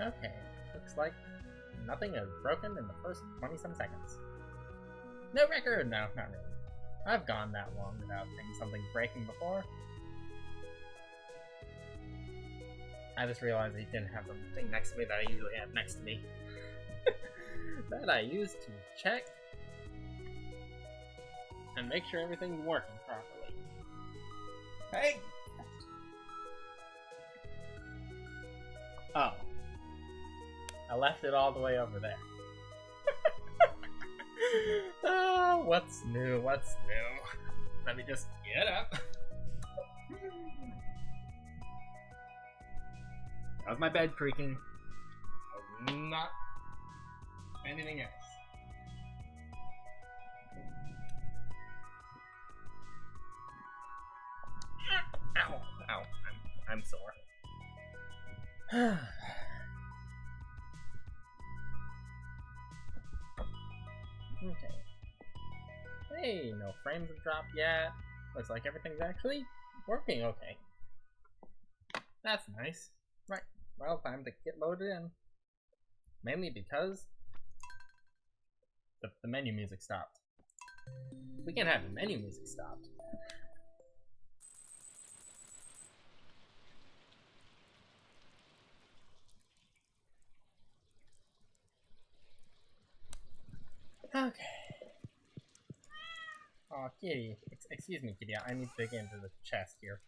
Okay, looks like nothing is broken in the first 27 seconds. No record! No, not really. I've gone that long without something breaking before. I just realized I didn't have the thing next to me that I usually have next to me. That I use to check and make sure everything's working properly. Hey! Oh. I left it all the way over there. Oh, what's new? What's new? Let me just get up. That was my bed creaking. That was not anything else. Ow, ow, I'm sore. Okay. Hey, no frames have dropped yet. Looks like everything's actually working okay. That's nice. Right, well, time to get loaded in. Mainly because the menu music stopped. We can't have the menu music stopped. Okay. Oh, kitty. Excuse me, kitty. I need to dig into the chest here.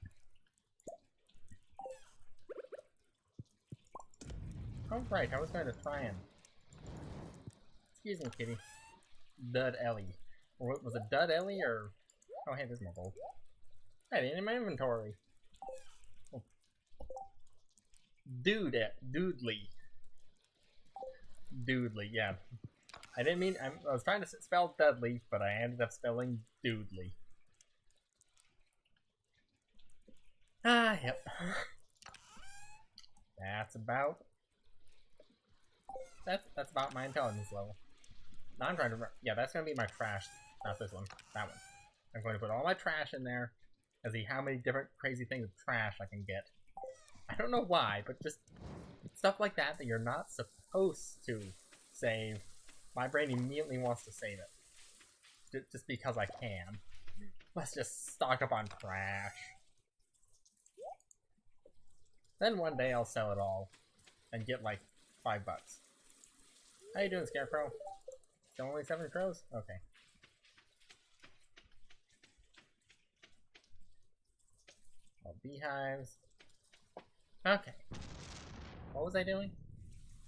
Oh, right. I was going to try and... Excuse me, kitty. Dud Ellie. Or was it Dud Ellie or... Oh, hey, there's my gold. Hey, it ain't in my inventory. Oh. Dudley. Dudley, yeah. I didn't mean... I was trying to spell Dudley, but I ended up spelling Dudley. Ah, yep. That's about my intelligence level. Now I'm trying to... Yeah, that's going to be my trash. Not this one. That one. I'm going to put all my trash in there and see how many different crazy things of trash I can get. I don't know why, but just stuff like that you're not supposed to save. My brain immediately wants to save it. Just because I can. Let's just stock up on trash. Then one day I'll sell it all and get like $5. How you doing, Scarecrow? Still only 7 crows? Okay. All beehives. Okay. What was I doing?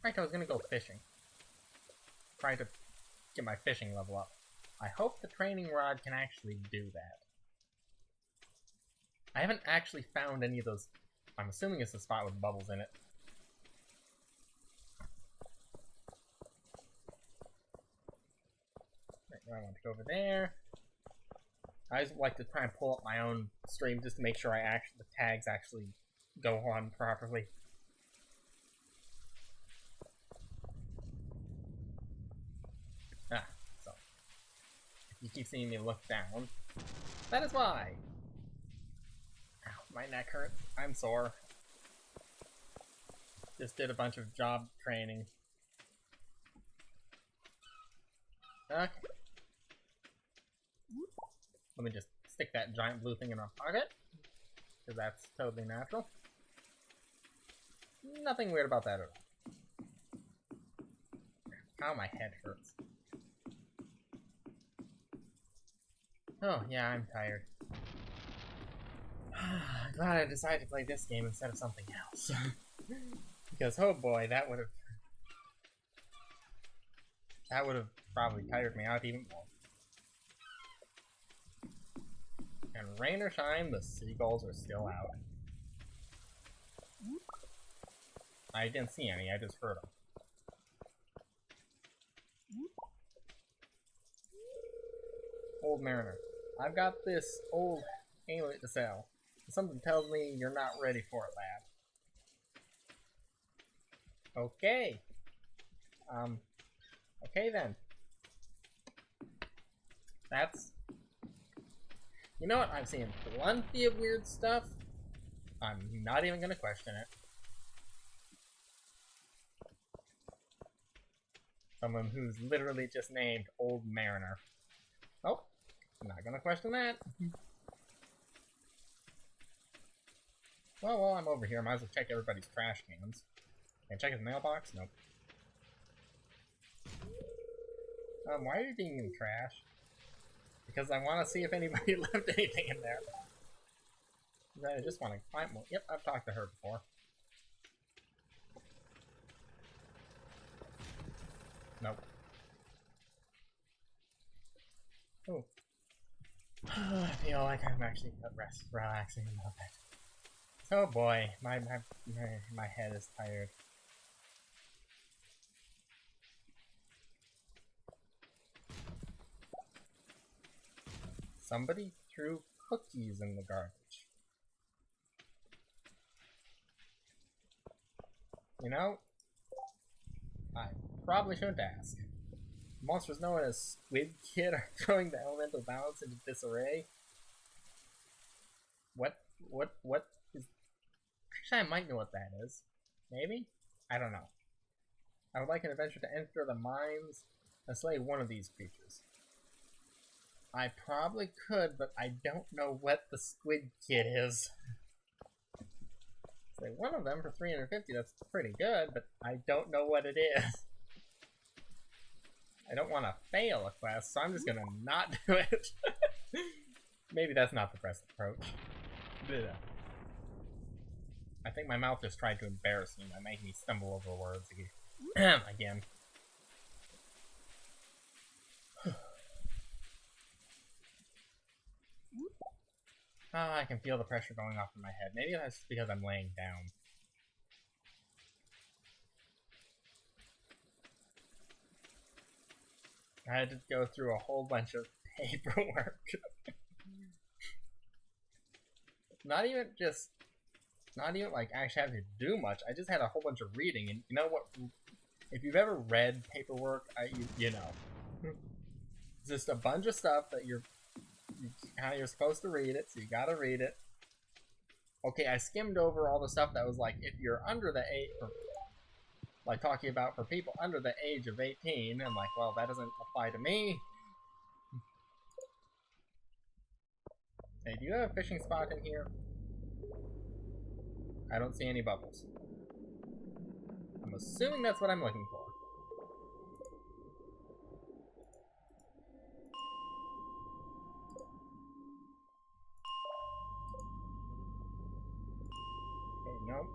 Right, I was gonna go fishing. Try to get my fishing level up. I hope the training rod can actually do that. I haven't actually found any of those. I'm assuming it's the spot with bubbles in it. Right, now I want to go over there. I just like to try and pull up my own stream just to make sure the tags actually go on properly. Ah, so if you keep seeing me look down, that is why. Ow, my neck hurts. I'm sore. Just did a bunch of job training. Okay. Let me just stick that giant blue thing in our pocket, because that's totally natural. Nothing weird about that at all. Ow, my head hurts. Oh, yeah, I'm tired. Glad I decided to play this game instead of something else. Because, oh boy, that would have probably tired me out even more. And rain or shine, the seagulls are still out. I didn't see any, I just heard them. Old Mariner. I've got this old amulet to sell. Something tells me you're not ready for it, lad. Okay. Okay then. That's... You know what? I've seen plenty of weird stuff. I'm not even gonna question it. Someone who's literally just named Old Mariner. Oh, I'm not gonna question that. Well, while I'm over here, I might as well check everybody's trash cans. Can I check his mailbox? Nope. Why are you digging trash? Because I want to see if anybody left anything in there. I just want to find more. Yep, I've talked to her before. Nope. Oh. I feel like I'm actually relaxing a little bit. Oh boy, my head is tired. Somebody threw cookies in the garbage. You know, I probably shouldn't ask. Monsters known as Squid Kid are throwing the elemental balance into disarray. What is... Actually, I might know what that is. Maybe? I don't know. I would like an adventure to enter the mines and slay one of these creatures. I probably could, but I don't know what the Squid Kid is. Say one of them for 350, that's pretty good, but I don't know what it is. I don't want to fail a quest, so I'm just gonna not do it. Maybe that's not the best approach. Blech. I think my mouth just tried to embarrass me by making me stumble over words again. Oh, I can feel the pressure going off in my head. Maybe that's just because I'm laying down. I had to go through a whole bunch of paperwork. Not even like actually having to do much. I just had a whole bunch of reading, and you know what? If you've ever read paperwork, you know, it's just a bunch of stuff that you're supposed to read it, so you gotta read it. Okay, I skimmed over all the stuff that was like, if you're under the age, like talking about for people under the age of 18, and like, well, that doesn't apply to me. Hey, do you have a fishing spot in here? I don't see any bubbles. I'm assuming that's what I'm looking for. Okay, nope.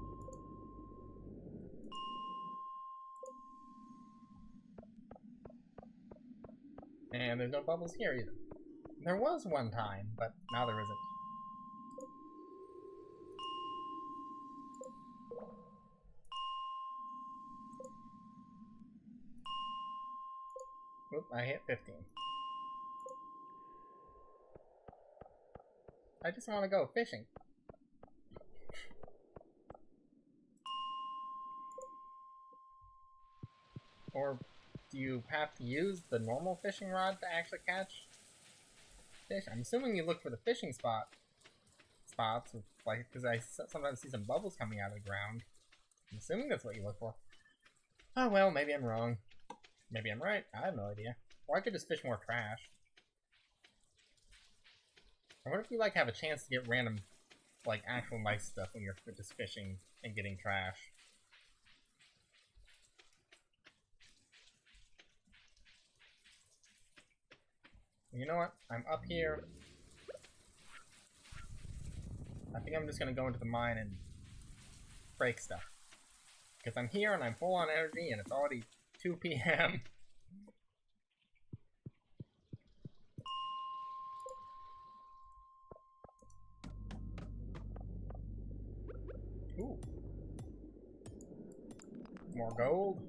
And there's no bubbles here either. There was one time, but now there isn't. Oop, I hit 15. I just want to go fishing. Or do you have to use the normal fishing rod to actually catch fish? I'm assuming you look for the fishing spots, like, because I sometimes see some bubbles coming out of the ground. I'm assuming that's what you look for. Oh well, maybe I'm wrong. Maybe I'm right. I have no idea. Or I could just fish more trash. Or what if you like have a chance to get random, like, actual nice stuff when you're just fishing and getting trash? You know what? I'm up here. I think I'm just gonna go into the mine and break stuff. Because I'm here and I'm full on energy and it's already 2 p.m. Ooh. More gold.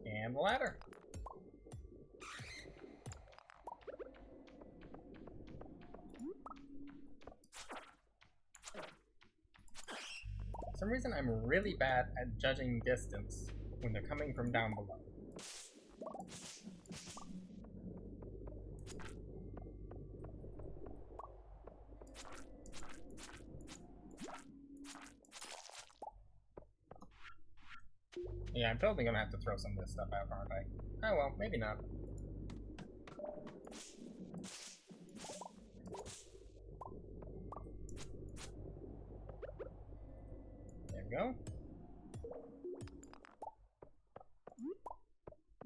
And the ladder. For some reason, I'm really bad at judging distance when they're coming from down below. Yeah, I'm totally gonna have to throw some of this stuff out, aren't I? Oh well, maybe not. There we go.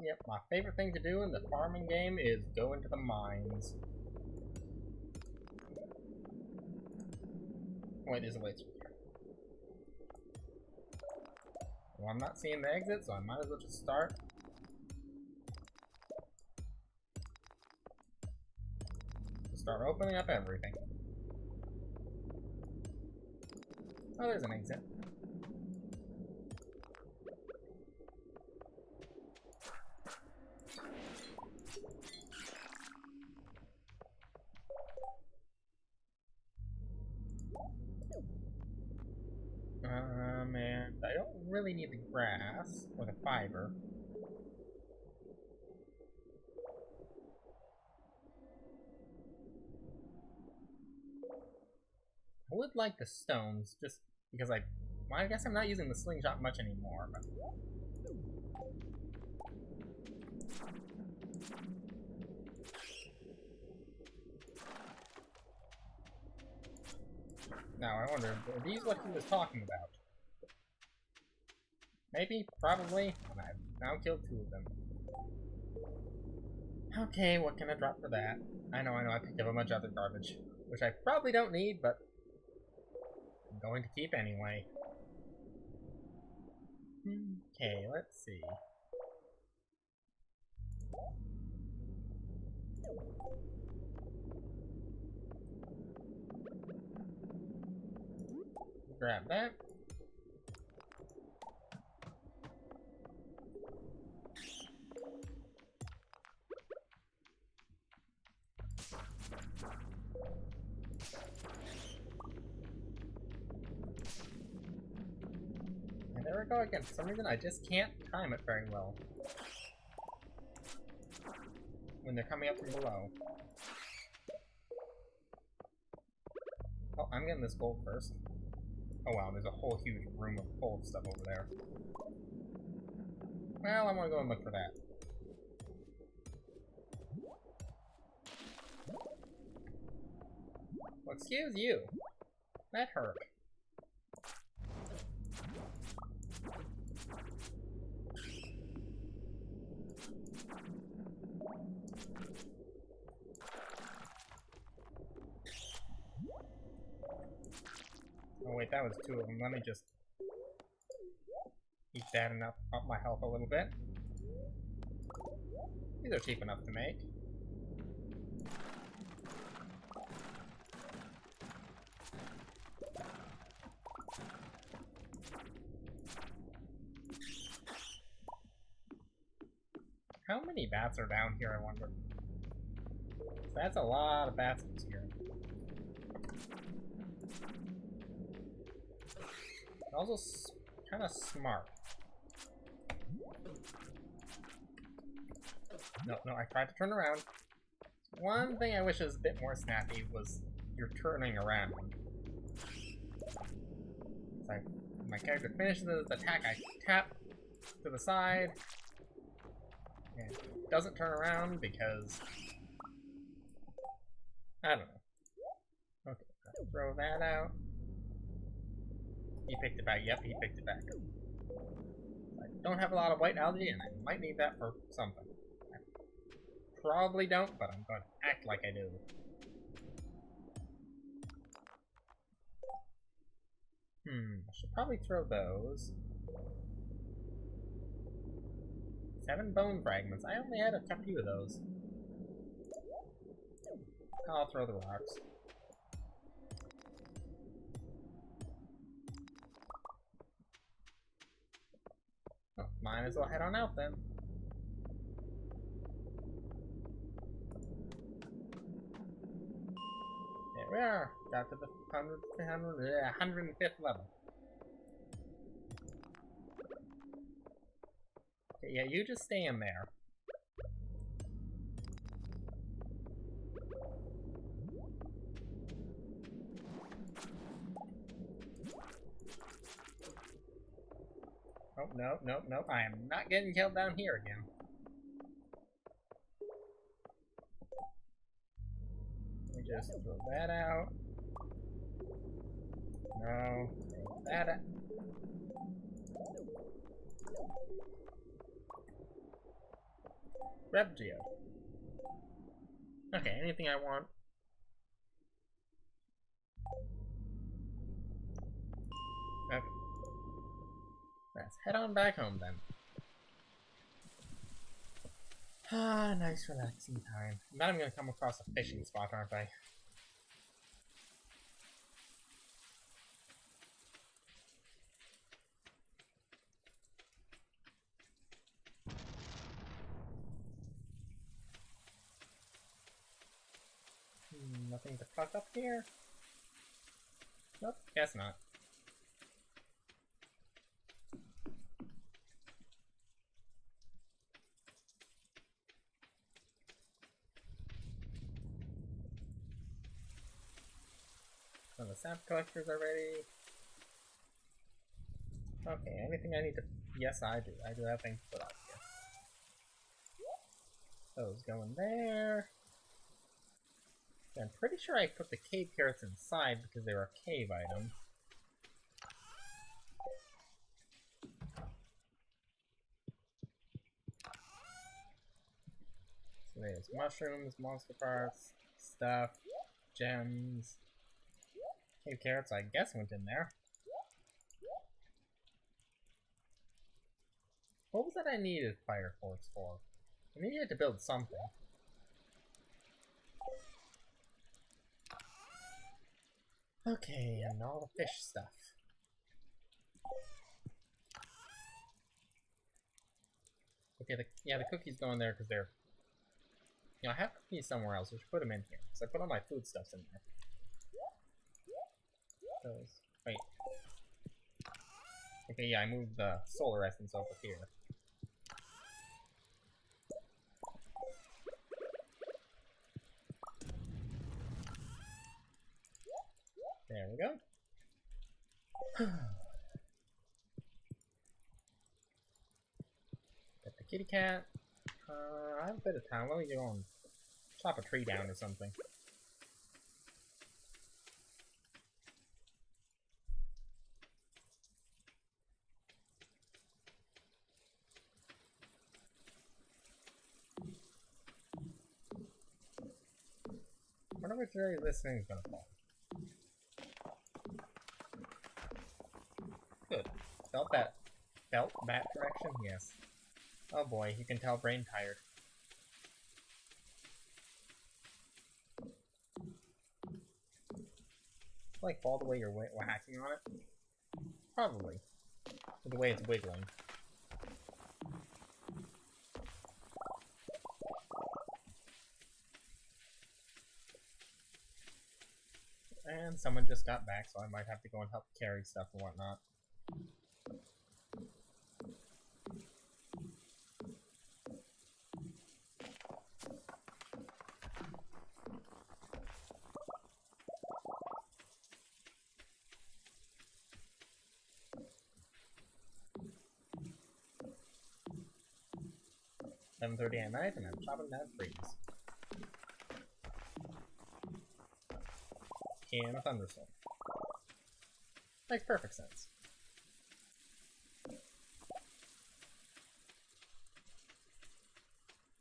Yep, my favorite thing to do in the farming game is go into the mines. Wait, there's a way through here. Well, I'm not seeing the exit, so I might as well just start. Just start opening up everything. Oh, there's an exit. And I don't really need the grass or the fiber. I would like the stones, just because well, I guess I'm not using the slingshot much anymore, but... Now, I wonder, are these what he was talking about? Maybe, probably, and I've now killed 2 of them. Okay, what can I drop for that? I know, I picked up a bunch of other garbage, which I probably don't need, but I'm going to keep anyway. Okay, let's see. Grab that. And there we go again. For some reason, I just can't time it very well when they're coming up from below. Oh, I'm getting this gold first. Oh wow, there's a whole huge room of gold stuff over there. Well, I'm gonna go and look for that. Well, excuse you. That hurt. Oh wait, that was 2 of them. Let me just keep that and up my health a little bit. These are cheap enough to make. How many bats are down here, I wonder? That's a lot of bats here. Also, kind of smart. No, I tried to turn around. One thing I wish was a bit more snappy was your turning around. So my character finishes the attack, I tap to the side, and it doesn't turn around because... I don't know. Okay, I'll throw that out. He picked it back. Yep, he picked it back. I don't have a lot of white algae, and I might need that for something. I probably don't, but I'm going to act like I do. I should probably throw those. 7 bone fragments. I only had a few of those. I'll throw the rocks. Oh, might as well head on out then. There we are. Got to the 105th level. Okay, yeah, you just stand there. Oh, no, no, no. I am not getting killed down here again. Let me just throw that out. No, throw that out. Rev Geode. Okay, anything I want. Okay. Let's head on back home then. Ah, nice relaxing time. Now I'm gonna come across a fishing spot, aren't I? Nothing to fuck up here? Nope, guess not. So the sap collectors are ready. Okay, anything I need to... Yes, I do. I do have things to put out here. Those go in there. I'm pretty sure I put the cave carrots inside because they were a cave item. So there's mushrooms, monster parts, stuff, gems. Cave carrots, I guess, went in there. What was that I needed fire quartz for? I needed to build something. Okay, and all the fish stuff. Okay, the cookies go in there because they're... You know, I have cookies somewhere else. I should put them in here. So I put all my foodstuffs in there. Those... Wait. Okay, yeah, I moved the solar essence over here. There we go. Got the kitty cat. I have a bit of time. Let me go and chop a tree down or something. I wonder which area this thing's gonna fall. Good. Felt that direction? Yes. Oh boy, you can tell brain tired. Like fall the way you're whacking on it? Probably. With the way it's wiggling. And someone just got back, so I might have to go and help carry stuff and whatnot. "7:30 at night, and I'm chopping down trees." In a thunderstorm. Makes perfect sense.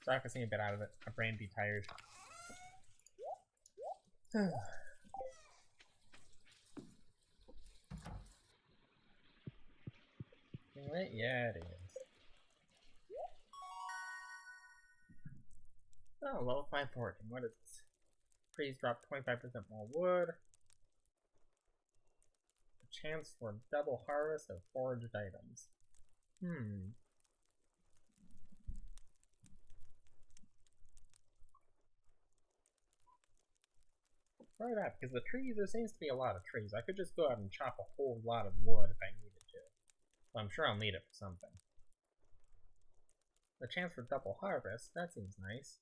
Sorry for seeing a bit out of it. My brain be tired. Wait, yeah, it is. Oh, level 540. What is this? Trees drop 25% more wood. A chance for double harvest of foraged items. Try that, because the trees, there seems to be a lot of trees. I could just go out and chop a whole lot of wood if I needed to. Well, I'm sure I'll need it for something. The chance for double harvest, that seems nice.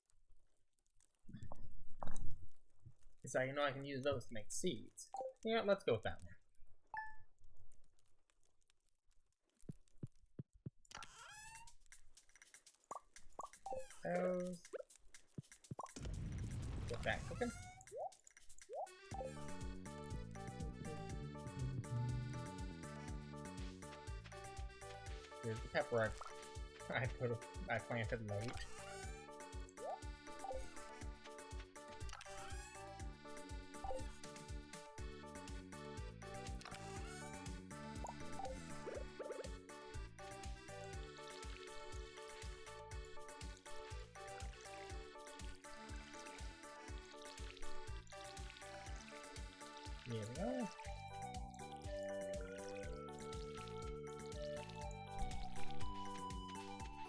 So I know I can use those to make seeds. Yeah, let's go with that one. those. Get that cooking. Here's the pepper I planted late. There we go.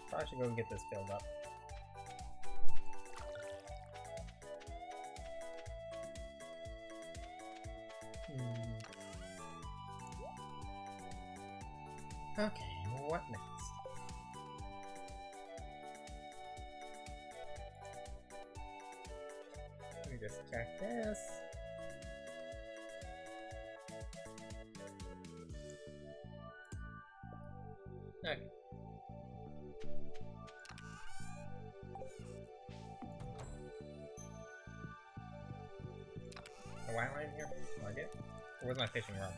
Probably should go and get this filled up. Okay, what next? Let me just check this. Okay. Why am I in here? No idea. Where's my fishing rod?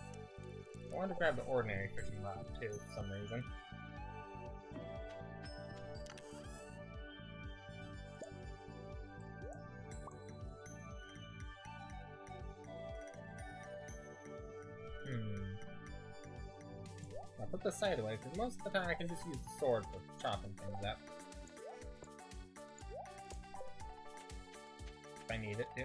I wanted to grab the ordinary fishing rod too, for some reason. I'll put the side away, because most of the time I can just use the sword for chopping things up. If I need it to.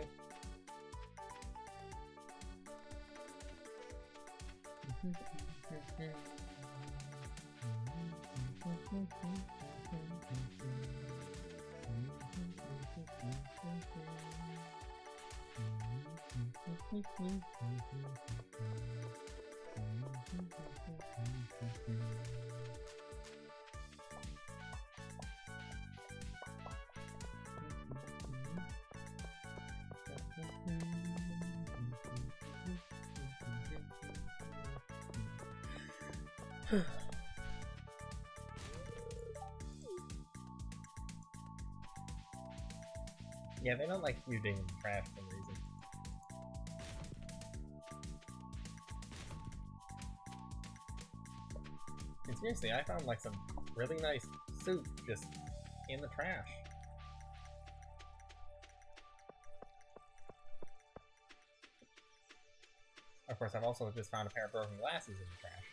Yeah, they don't like you digging in the trash for some reason. And seriously, I found like some really nice soup just in the trash. Of course, I've also just found a pair of broken glasses in the trash.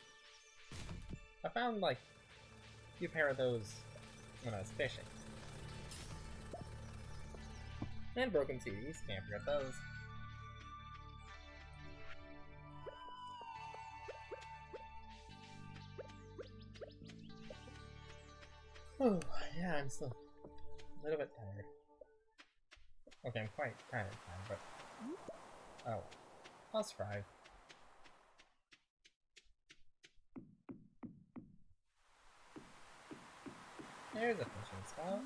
I found like a few pair of those when I was fishing. And broken TVs, can't forget those. Oh, yeah, I'm still a little bit tired. Okay, I'm quite kind of tired, but... Oh, I'll survive. There's a fishing spot.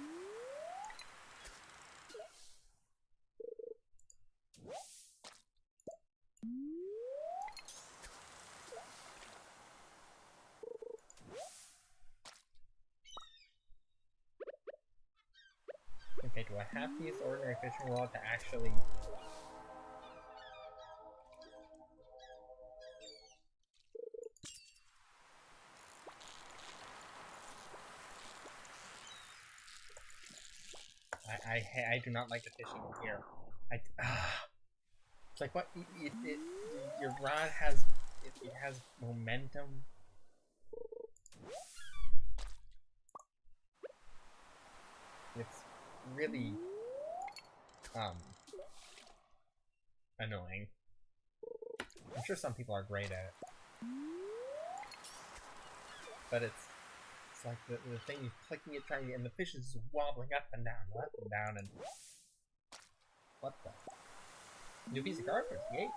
Okay, do I have to use the ordinary fishing rod to actually... I do not like the fishing here. It's like what? Your rod has... It has momentum. It's really... annoying. I'm sure some people are great at it. But it's like the thing you're clicking it, trying, and the fish is wobbling up and down, and... What the? New piece of garbage, yay!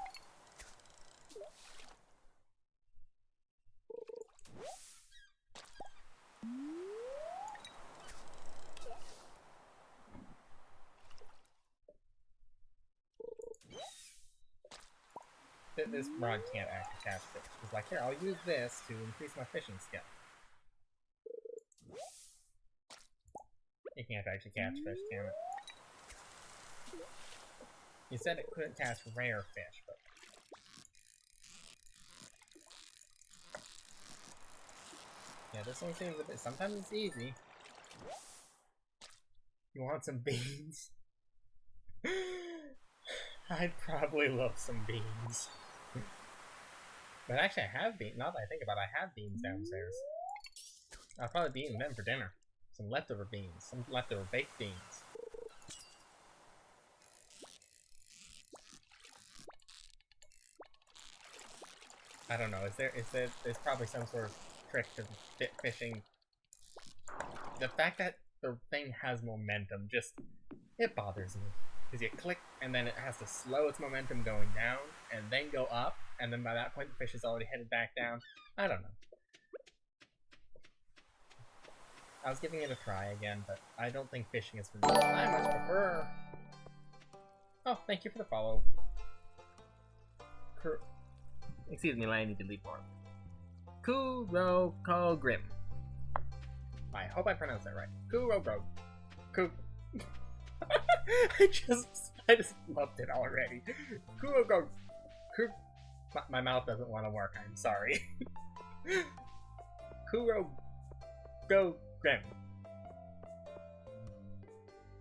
This rod can't actually catch fish. It's like, here, I'll use this to increase my fishing skill. You can't actually catch fish, damn it. You said it couldn't catch rare fish, but... Yeah, this one seems a bit... Sometimes it's easy. You want some beans? I'd probably love some beans. But actually I have beans. Now that I think about it, I have beans downstairs. I'll probably be eating them for dinner. Some leftover beans. Some leftover baked beans. I don't know. There's probably some sort of trick to fishing. The fact that the thing has momentum it bothers me. Because you click and then it has to slow its momentum going down and then go up, and then by that point the fish is already headed back down. I don't know. I was giving it a try again, but I don't think fishing is for me. I much prefer... Oh, thank you for the follow. Excuse me, I need to delete more. Kurokogrim. I hope I pronounced that right. Kuroko. I just loved it already. Kuroko. My mouth doesn't want to work, I'm sorry. Kurogogrim.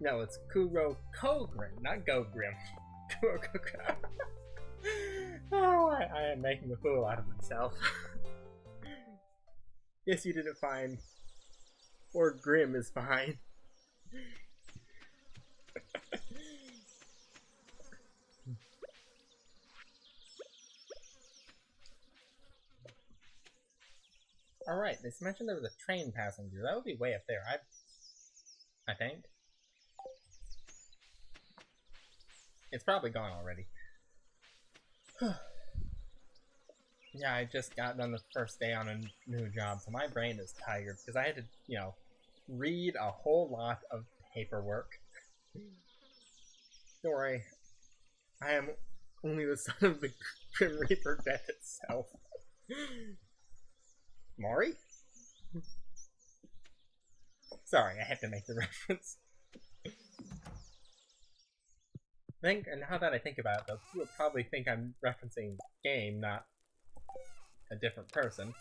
No, it's Kurokogrim, not Gogrim. Kurokogrim. Oh, I am making a fool out of myself. Yes, you did it fine. Or Grim is fine. Alright, they mentioned there was a train passing through. That would be way up there, I think. It's probably gone already. Yeah, I just got done the first day on a new job, so my brain is tired, because I had to, you know, read a whole lot of paperwork. Don't worry, I am only the son of the Grim Reaper death itself. Maury? Sorry, I had to make the reference. And now that I think about it, though, people would probably think I'm referencing game, not a different person.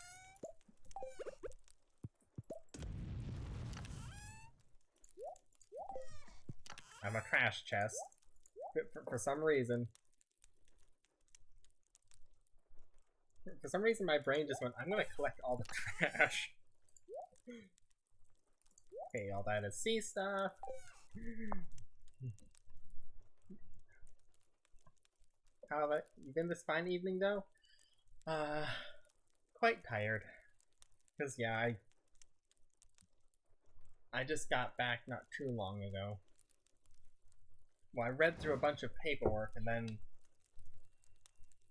I'm a trash chest. For some reason. For some reason, my brain just went, I'm gonna collect all the trash. Okay, all that is sea stuff. How have you been this fine evening, though? Quite tired. Because, yeah, I just got back not too long ago. Well, I read through a bunch of paperwork and then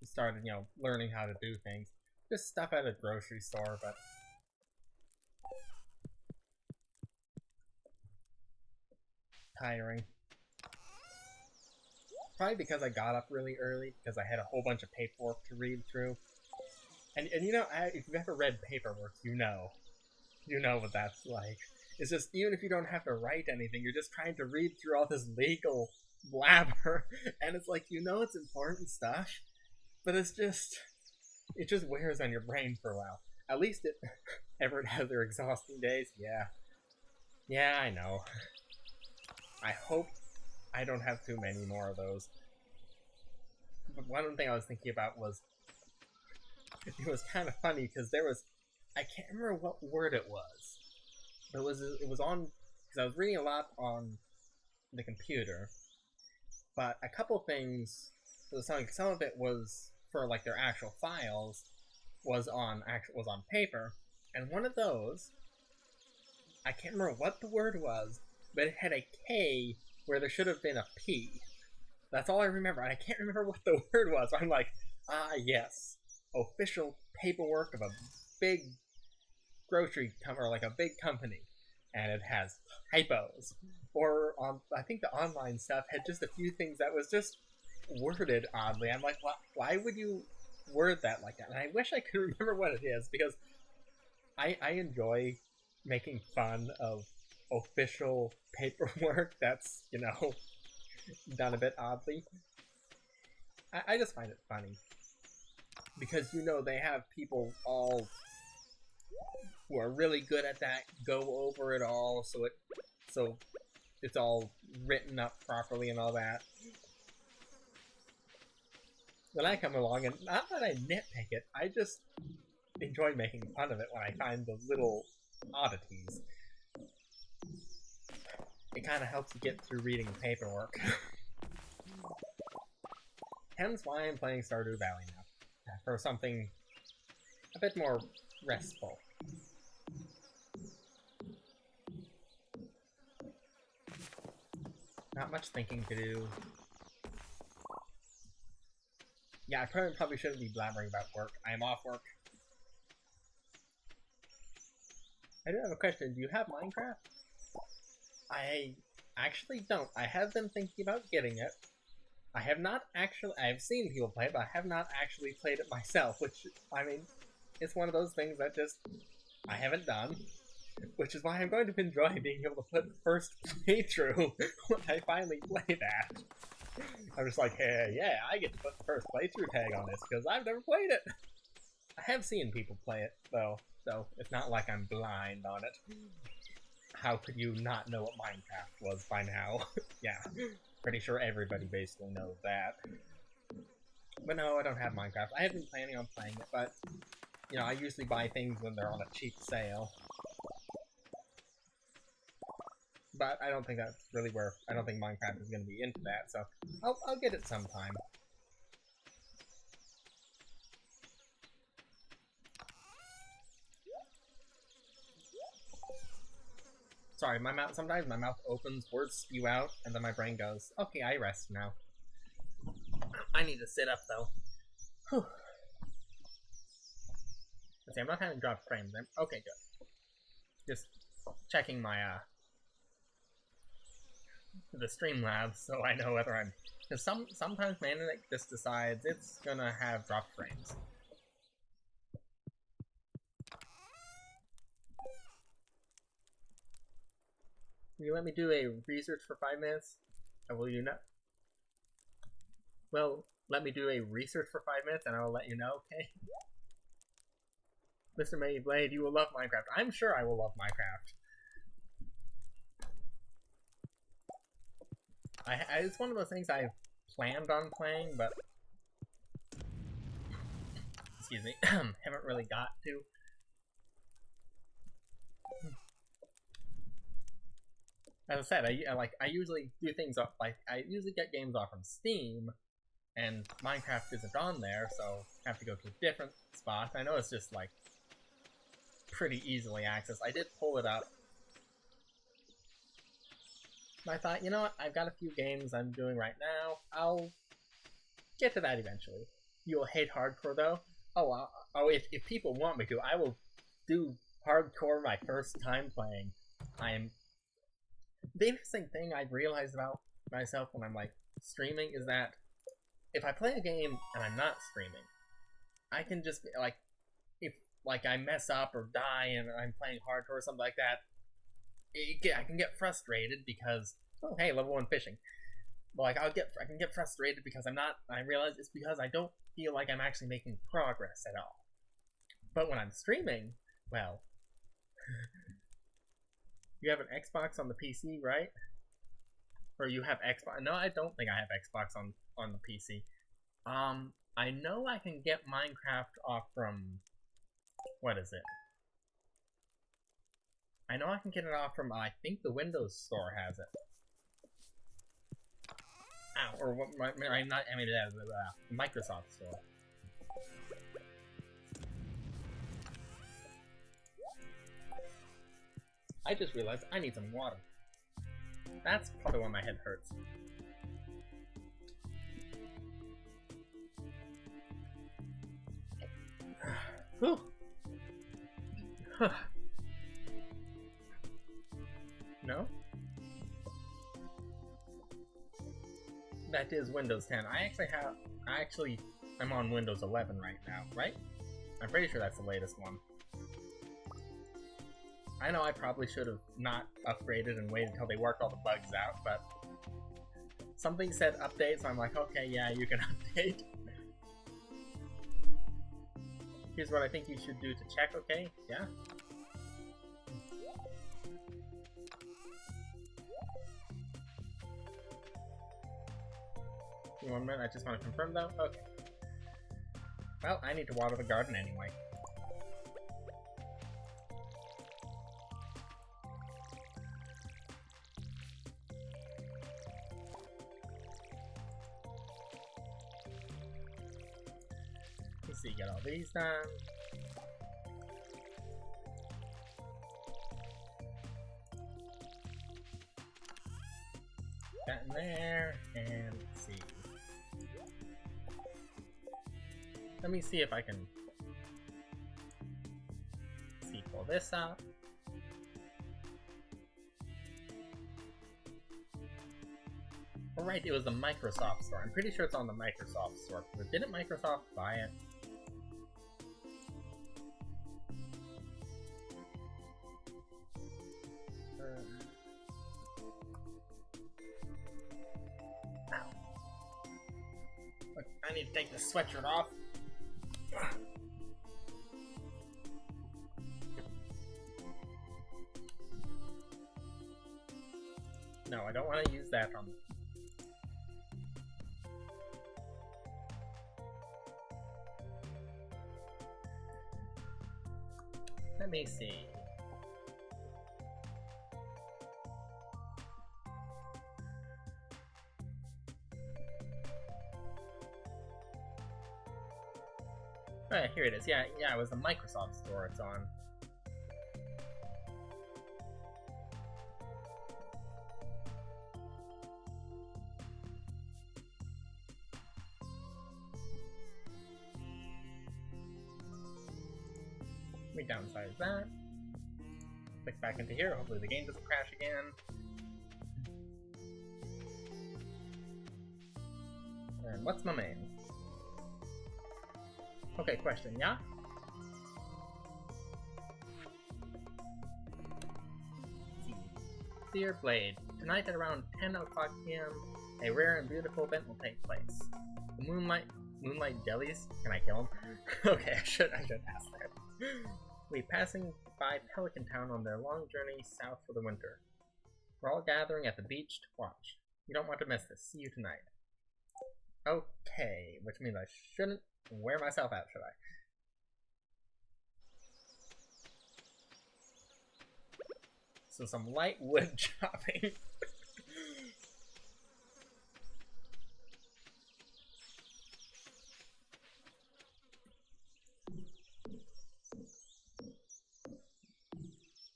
started, you know, learning how to do things. Just stuff at a grocery store, but... tiring. Probably because I got up really early, because I had a whole bunch of paperwork to read through. And you know, if you've ever read paperwork, you know what that's like. It's just, even if you don't have to write anything, you're just trying to read through all this legal blabber, and it's like, you know it's important stuff, but it just wears on your brain for a while. At least Everett has their exhausting days, yeah, I know. I hope I don't have too many more of those. But one thing I was thinking about was, it was kind of funny because I can't remember what word it was, but it was on, because I was reading a lot on the computer, but a couple things, some of it was for like their actual files, was on paper, and one of those, I can't remember what the word was, but it had a K where there should have been a P. That's all I remember, and I can't remember what the word was. I'm like, yes, official paperwork of a big grocery company, or like a big company, and it has typos. Or I think the online stuff had just a few things that was just worded oddly. I'm like, why would you word that like that? And I wish I could remember what it is, because I enjoy making fun of official paperwork that's, you know, done a bit oddly. I just find it funny. Because, you know, they have people all who are really good at that go over it all, so it's all written up properly and all that. Then I come along, and not that I nitpick it, I just enjoy making fun of it when I find those little oddities. It kind of helps you get through reading the paperwork. Hence why I'm playing Stardew Valley now. For something a bit more restful. Not much thinking to do. Yeah, I probably shouldn't be blabbering about work. I am off work. I do have a question. Do you have Minecraft? I actually don't. I have been thinking about getting it. I have not actually... I've seen people play it, but I have not actually played it myself, which, I mean, it's one of those things that just... I haven't done. Which is why I'm going to enjoy being able to put first playthrough when I finally play that. I'm just like, hey, yeah, I get to put the first playthrough tag on this, because I've never played it. I have seen people play it, though, so it's not like I'm blind on it. How could you not know what Minecraft was by now? Yeah, pretty sure everybody basically knows that. But no, I don't have Minecraft. I have been planning on playing it, but, you know, I usually buy things when they're on a cheap sale. But I don't think that's really where... I don't think Minecraft is going to be into that, so I'll get it sometime. Sorry, my mouth... Sometimes my mouth opens, words spew out, and then my brain goes, okay, I rest now. I need to sit up, though. Whew. Let's see, I'm not having dropped frames. Okay, good. Just checking my, the Streamlabs, so I know whether I'm... Because sometimes my internet just decides it's gonna have dropped frames. Will you let me do a research for 5 minutes? And will you know? Well, let me do a research for 5 minutes and I will let you know, okay? Mr. Mayblade, you will love Minecraft. I'm sure I will love Minecraft. It's one of those things I've planned on playing, but... Excuse me. Haven't really got to. As I said, I usually do things off, like, I usually get games off from Steam, and Minecraft isn't on there, so I have to go to a different spot. I know it's just, like, pretty easily accessed. I did pull it up. I thought, you know what, I've got a few games I'm doing right now. I'll get to that eventually. You'll hate hardcore, though? Oh, if people want me to, I will do hardcore my first time playing. The interesting thing I've realized about myself when I'm, like, streaming is that if I play a game and I'm not streaming, I can just, like, if, like, I mess up or die and I'm playing hardcore or something like that, I can get frustrated because, oh, hey, level 1 fishing. Like, I can get frustrated because I realize it's because I don't feel like I'm actually making progress at all. But when I'm streaming, well... You have an Xbox on the PC, right? Or you have Xbox? No, I don't think I have Xbox on the PC. I know I can get Minecraft off from... What is it? I know I can get it off from, I think the Windows Store has it. Ow, or what, Microsoft Store. I just realized I need some water. That's probably why my head hurts. Whew. No? That is Windows 10. I'm on Windows 11 right now, right? I'm pretty sure that's the latest one. I know I probably should have not upgraded and waited until they worked all the bugs out, but something said update, so I'm like, okay, yeah, you can update. Here's what I think you should do to check, okay? Yeah? Give me 1 minute, I just want to confirm though. Okay. Well, I need to water the garden anyway. Let's see, get all these done. That in there, and let's see. Let me see if I can pull this up. Alright, it was the Microsoft store. I'm pretty sure it's on the Microsoft store. But didn't Microsoft buy it? Look, I need to take this sweatshirt off. No, I don't want to use that on. Let me see. Alright, here it is. Yeah, it was the Microsoft store it's on. Let me downsize that. Click back into here. Hopefully the game doesn't crash again. And what's my main? Okay, question, yeah? Dear Blade, tonight at around 10 o'clock p.m., a rare and beautiful event will take place. The Moonlight Jellies? Can I kill him? Okay, I should ask that. We'll be passing by Pelican Town on their long journey south for the winter. We're all gathering at the beach to watch. You don't want to miss this. See you tonight. Okay, which means I shouldn't wear myself out, should I? So some light wood chopping.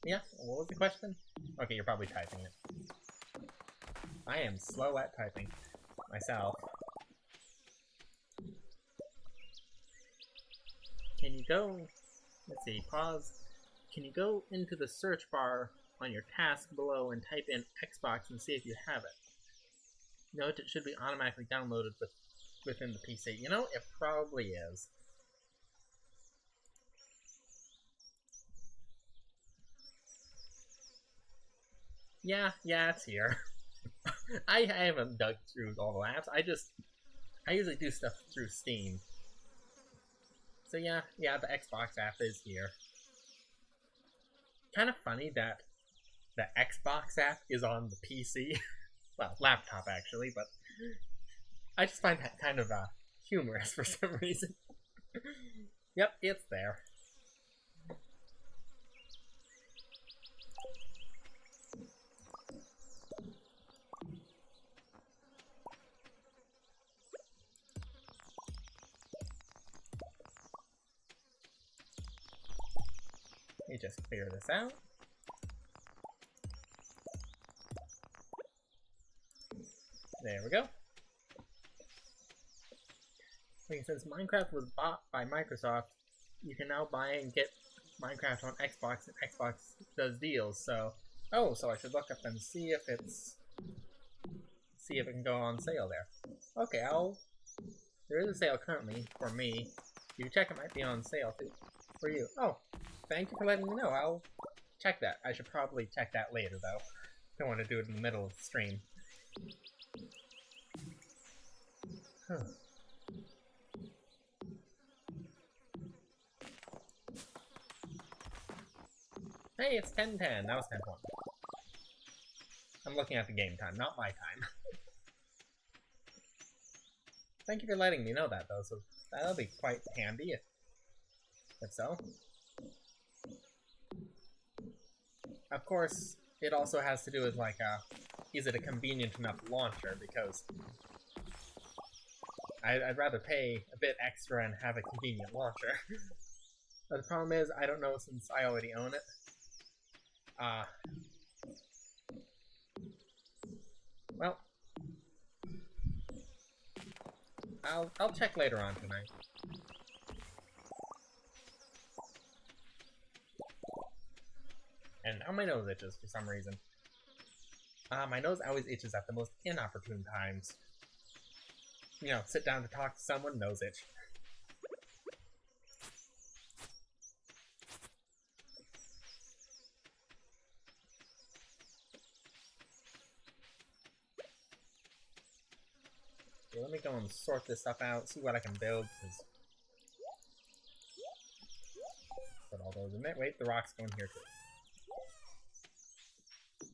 Yeah, what was the question? Okay, you're probably typing it. I am slow at typing myself. Can you go, let's see, pause. Can you go into the search bar on your task below and type in Xbox and see if you have it? Note it should be automatically downloaded within the PC. You know, it probably is. Yeah, it's here. I haven't dug through all the apps. I usually do stuff through Steam. So yeah, the Xbox app is here. Kind of funny that the Xbox app is on the PC. Well, laptop actually, but I just find that kind of humorous for some reason. Yep, it's there. Let me just clear this out. There we go. Since Minecraft was bought by Microsoft, you can now buy and get Minecraft on Xbox, and Xbox does deals. So, so I should look up and see if it can go on sale there. Okay, there is a sale currently for me. You can check, it might be on sale too for you. Oh, thank you for letting me know. check that. I should probably check that later, though. Don't want to do it in the middle of the stream. Huh. Hey, it's 10:10. That was 10:20. I'm looking at the game time, not my time. Thank you for letting me know that, though, so that'll be quite handy if so. Of course, it also has to do with, like, is it a convenient enough launcher, because I'd rather pay a bit extra and have a convenient launcher. But the problem is, I don't know since I already own it. Well, I'll check later on tonight. And now my nose itches for some reason. My nose always itches at the most inopportune times. You know, sit down to talk to someone, nose itch. Okay, let me go and sort this stuff out, see what I can build, because... Put all those in there. Wait, the rock's going here too.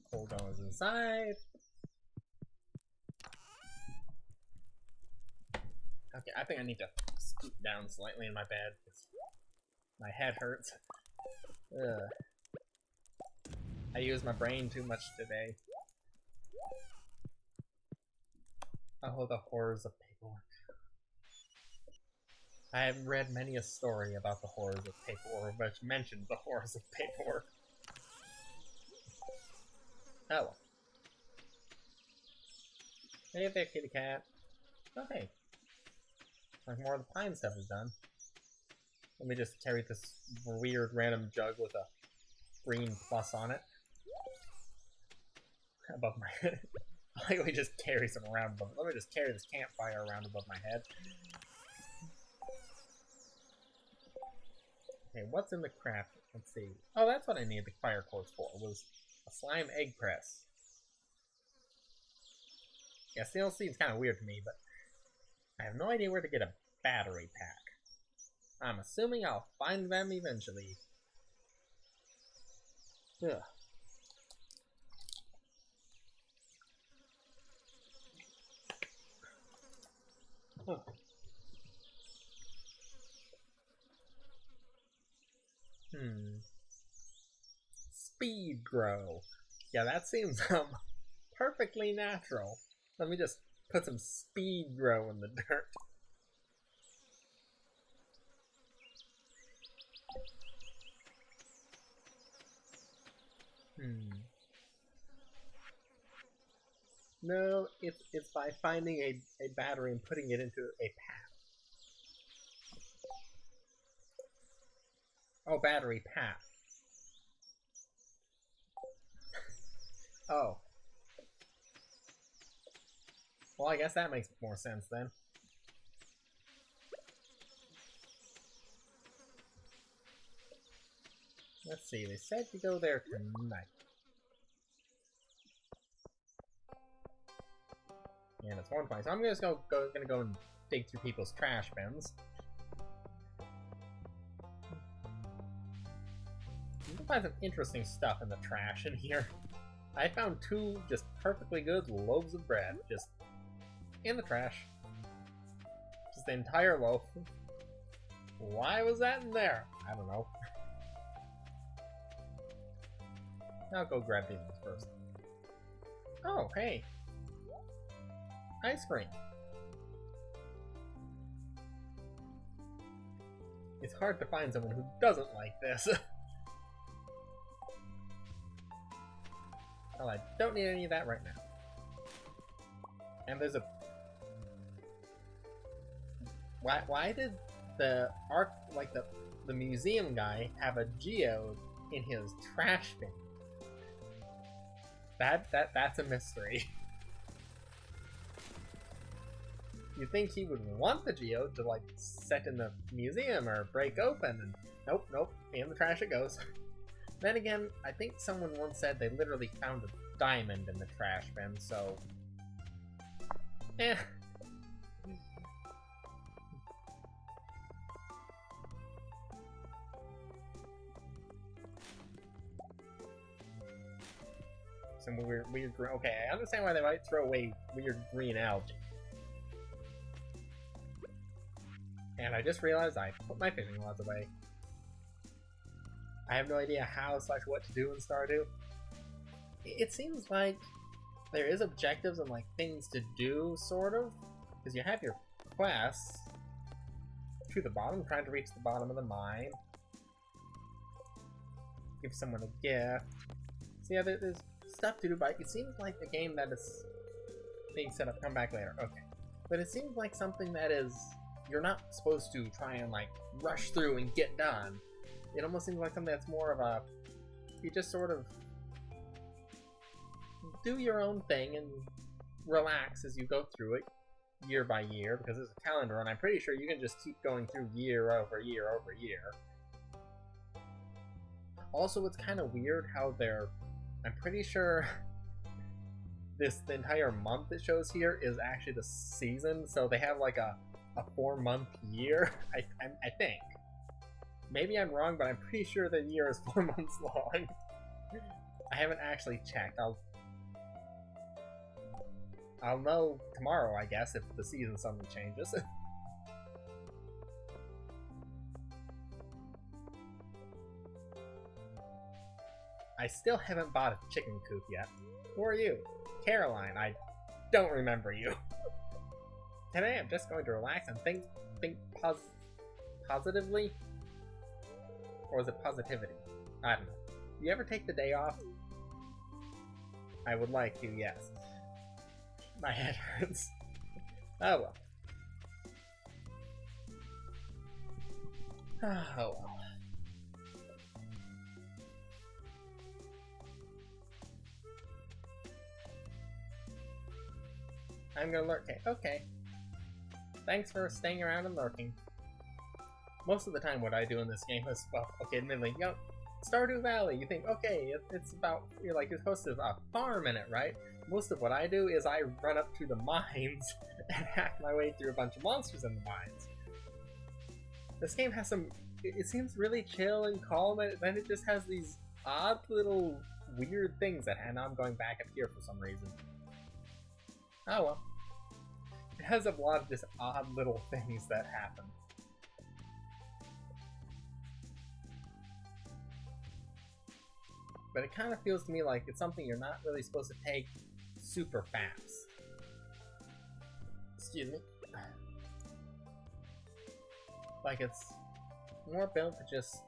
Coal goes inside. Okay, I think I need to scoot down slightly in my bed, because my head hurts. Ugh. I used my brain too much today. Oh, the horrors of paperwork. I have read many a story about the horrors of paperwork, which mentioned the horrors of paperwork. Oh well. Hey there, kitty cat. Oh hey. Like more of the pine stuff is done. Let me just carry this weird random jug with a green plus on it. Above my head. Like we just carry some around above. Let me just carry this campfire around above my head. Okay, what's in the craft? Let's see. Oh, that's what I needed the fire cores for, was a slime egg press. Yeah, still seems kind of weird to me, but I have no idea where to get a battery pack. I'm assuming I'll find them eventually. Ugh. Huh. Speed grow. Yeah, that seems perfectly natural. Let me just put some speed grow in the dirt. No, it's by finding a battery and putting it into a path. Oh, battery path. Oh. Well, I guess that makes more sense then. Let's see, they said to go there tonight. And it's 1:20, so I'm just gonna go and dig through people's trash bins. You can find some interesting stuff in the trash in here. I found 2 just perfectly good loaves of bread, just in the trash. Just the entire loaf. Why was that in there? I don't know. I'll go grab these ones first. Oh, hey. Ice cream. It's hard to find someone who doesn't like this. Well, I don't need any of that right now. And there's a... Why did the the museum guy have a geode in his trash bin? That's a mystery. You'd think he would want the geode to, like, set in the museum or break open, and nope, in the trash it goes. Then again, I think someone once said they literally found a diamond in the trash bin, so... Eh. Some weird green... Okay, I understand why they might throw away weird green algae. And I just realized I put my fishing rods away. I have no idea how / what to do in Stardew. It seems like there is objectives and like things to do, sort of. Because you have your quests to the bottom, trying to reach the bottom of the mine. Give someone a gift. So yeah, there's stuff to do, but it seems like a game that is being set up. Come back later. Okay. But it seems like something that is... You're not supposed to try and like rush through and get done. It almost seems like something that's more of a... You just sort of do your own thing and relax as you go through it year by year, because it's a calendar and I'm pretty sure you can just keep going through year over year over year. Also, it's kind of weird how they're... I'm pretty sure the entire month it shows here is actually the season, so they have like a 4-month year, I think. Maybe I'm wrong, but I'm pretty sure the year is 4 months long. I haven't actually checked. I'll know tomorrow, I guess, if the season suddenly changes. I still haven't bought a chicken coop yet. Who are you? Caroline. I don't remember you. Today I'm just going to relax and think positively? Or is it positivity? I don't know. Do you ever take the day off? I would like to, yes. My head hurts. Oh well. Oh well. I'm gonna lurk. Okay. Thanks for staying around and lurking. Most of the time what I do in this game is, well, okay, admittedly, you know, Stardew Valley, you think, okay, it's about, you're supposed to have a farm in it, right? Most of what I do is I run up to the mines and hack my way through a bunch of monsters in the mines. This game has some, it seems really chill and calm, and then it just has these odd little weird things that, and I'm going back up here for some reason. Oh well. It has a lot of just odd little things that happen. But it kind of feels to me like it's something you're not really supposed to take super fast. Excuse me. Like it's more built to just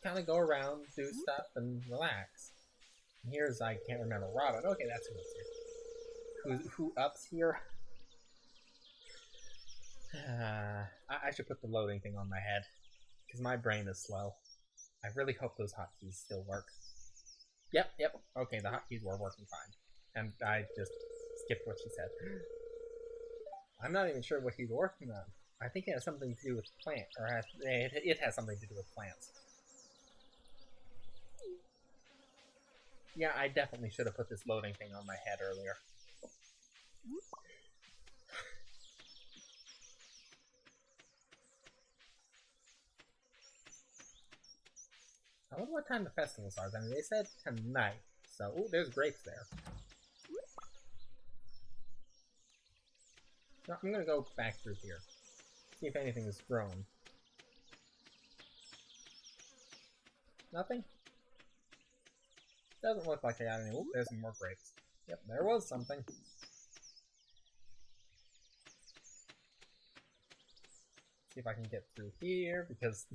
kind of go around, do stuff, and relax. And here's, I can't remember, Robin. Okay, that's who is here. Who ups here? I should put the loading thing on my head, because my brain is slow. I really hope those hotkeys still work. Yep. Okay, the hotkeys were working fine. And I just skipped what she said. I'm not even sure what he's working on. I think it has something to do with plants, or it has something to do with plants. Yeah, I definitely should have put this loading thing on my head earlier. I wonder what time the festivals are. I mean, they said tonight, so... Ooh, there's grapes there. No, I'm gonna go back through here. See if anything is grown. Nothing? Doesn't look like I got any. Ooh, there's some more grapes. Yep, there was something. See if I can get through here, because...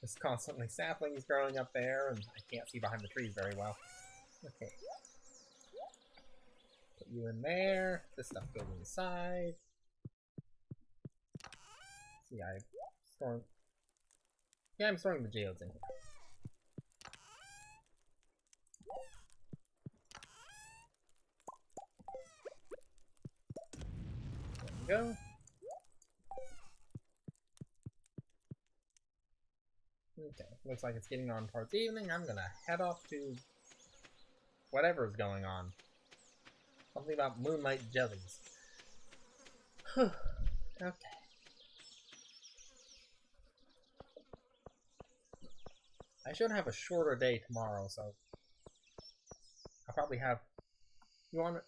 There's constantly saplings growing up there, and I can't see behind the trees very well. Okay. Put you in there. This stuff goes inside. See, I'm storing the geodes in here. There we go. Okay, looks like it's getting on towards evening. I'm gonna head off to whatever's going on. Something about moonlight jellies. Okay. I should have a shorter day tomorrow, so I'll probably have. You want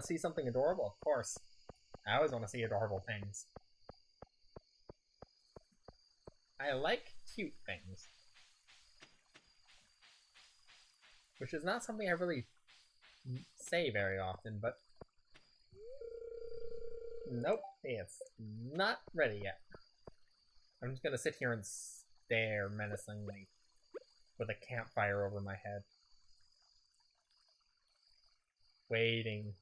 to see something adorable? Of course. I always want to see adorable things. I like cute things, which is not something I really say very often, but nope, it's not ready yet. I'm just gonna sit here and stare menacingly with a campfire over my head. Waiting.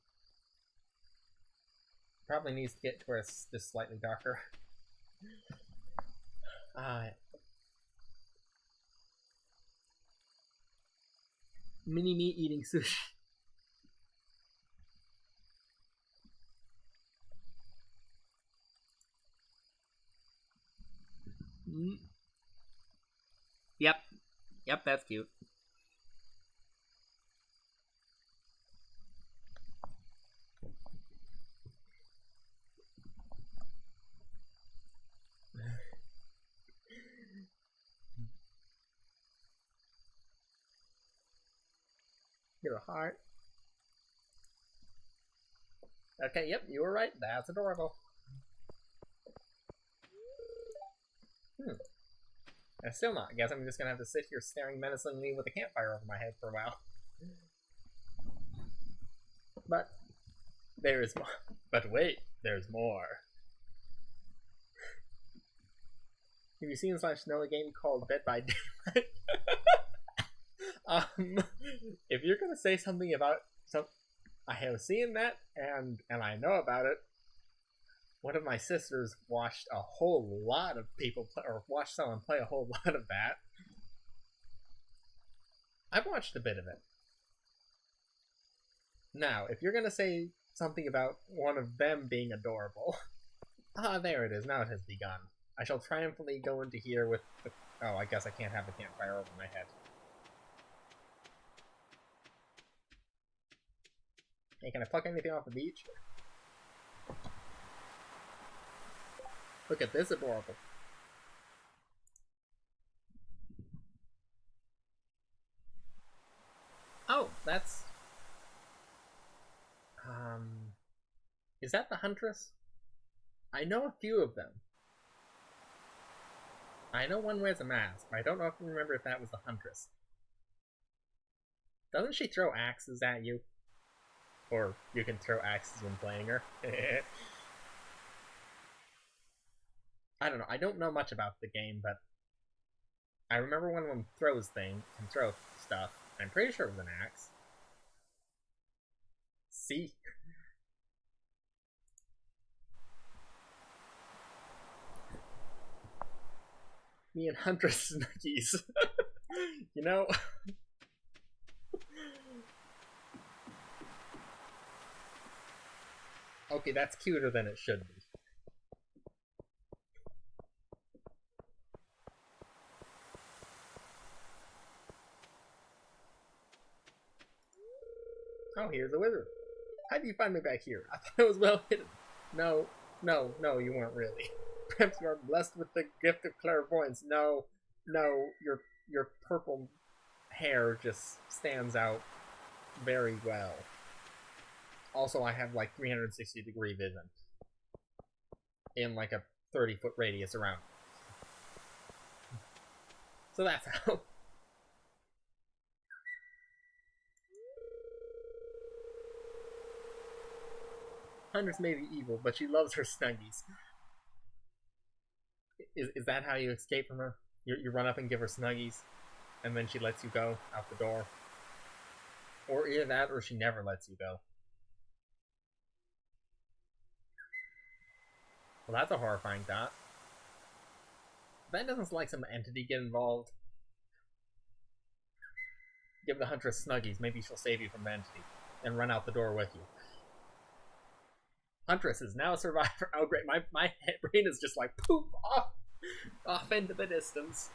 Probably needs to get to where it's just slightly darker. Mini me eating sushi. Yep. Yep, that's cute. Get a heart. Okay, yep, you were right. That's adorable. I'm still not. I guess I'm just gonna have to sit here staring menacingly with a campfire over my head for a while. But there is more. But wait, there's more. Have you seen /know a game called Dead by Daylight? If you're gonna say something about some, I have seen that and I know about it. One of my sisters watched a whole lot of people play, or watched someone play a whole lot of that. I've watched a bit of it. Now, if you're gonna say something about one of them being adorable, there it is. Now it has begun. I shall triumphantly go into here with the... Oh, I guess I can't have the campfire over my head. Hey, can I pluck anything off the beach? Look at this adorable. Oh, that's... Is that the Huntress? I know a few of them. I know one wears a mask, but I don't know if you remember if that was the Huntress. Doesn't she throw axes at you? Or you can throw axes when playing her. I don't know. I don't know much about the game, but I remember when one throws things, can throw stuff. I'm pretty sure it was an axe. See? Me and Huntress Snuggies. You know? Okay, that's cuter than it should be. Oh, here's a wizard. How do you find me back here? I thought it was well hidden. No, you weren't really. Perhaps you are blessed with the gift of clairvoyance. No, your purple hair just stands out very well. Also, I have like 360-degree vision in like a 30-foot radius around. So that's how. Huntress may be evil, but she loves her Snuggies. Is that how you escape from her? You run up and give her Snuggies, and then she lets you go out the door? Or either that, or she never lets you go. Well, that's a horrifying thought. That doesn't like some entity get involved. Give the Huntress Snuggies, maybe she'll save you from the entity, and run out the door with you. Huntress is now a survivor. Oh great, my brain is just like poof off into the distance.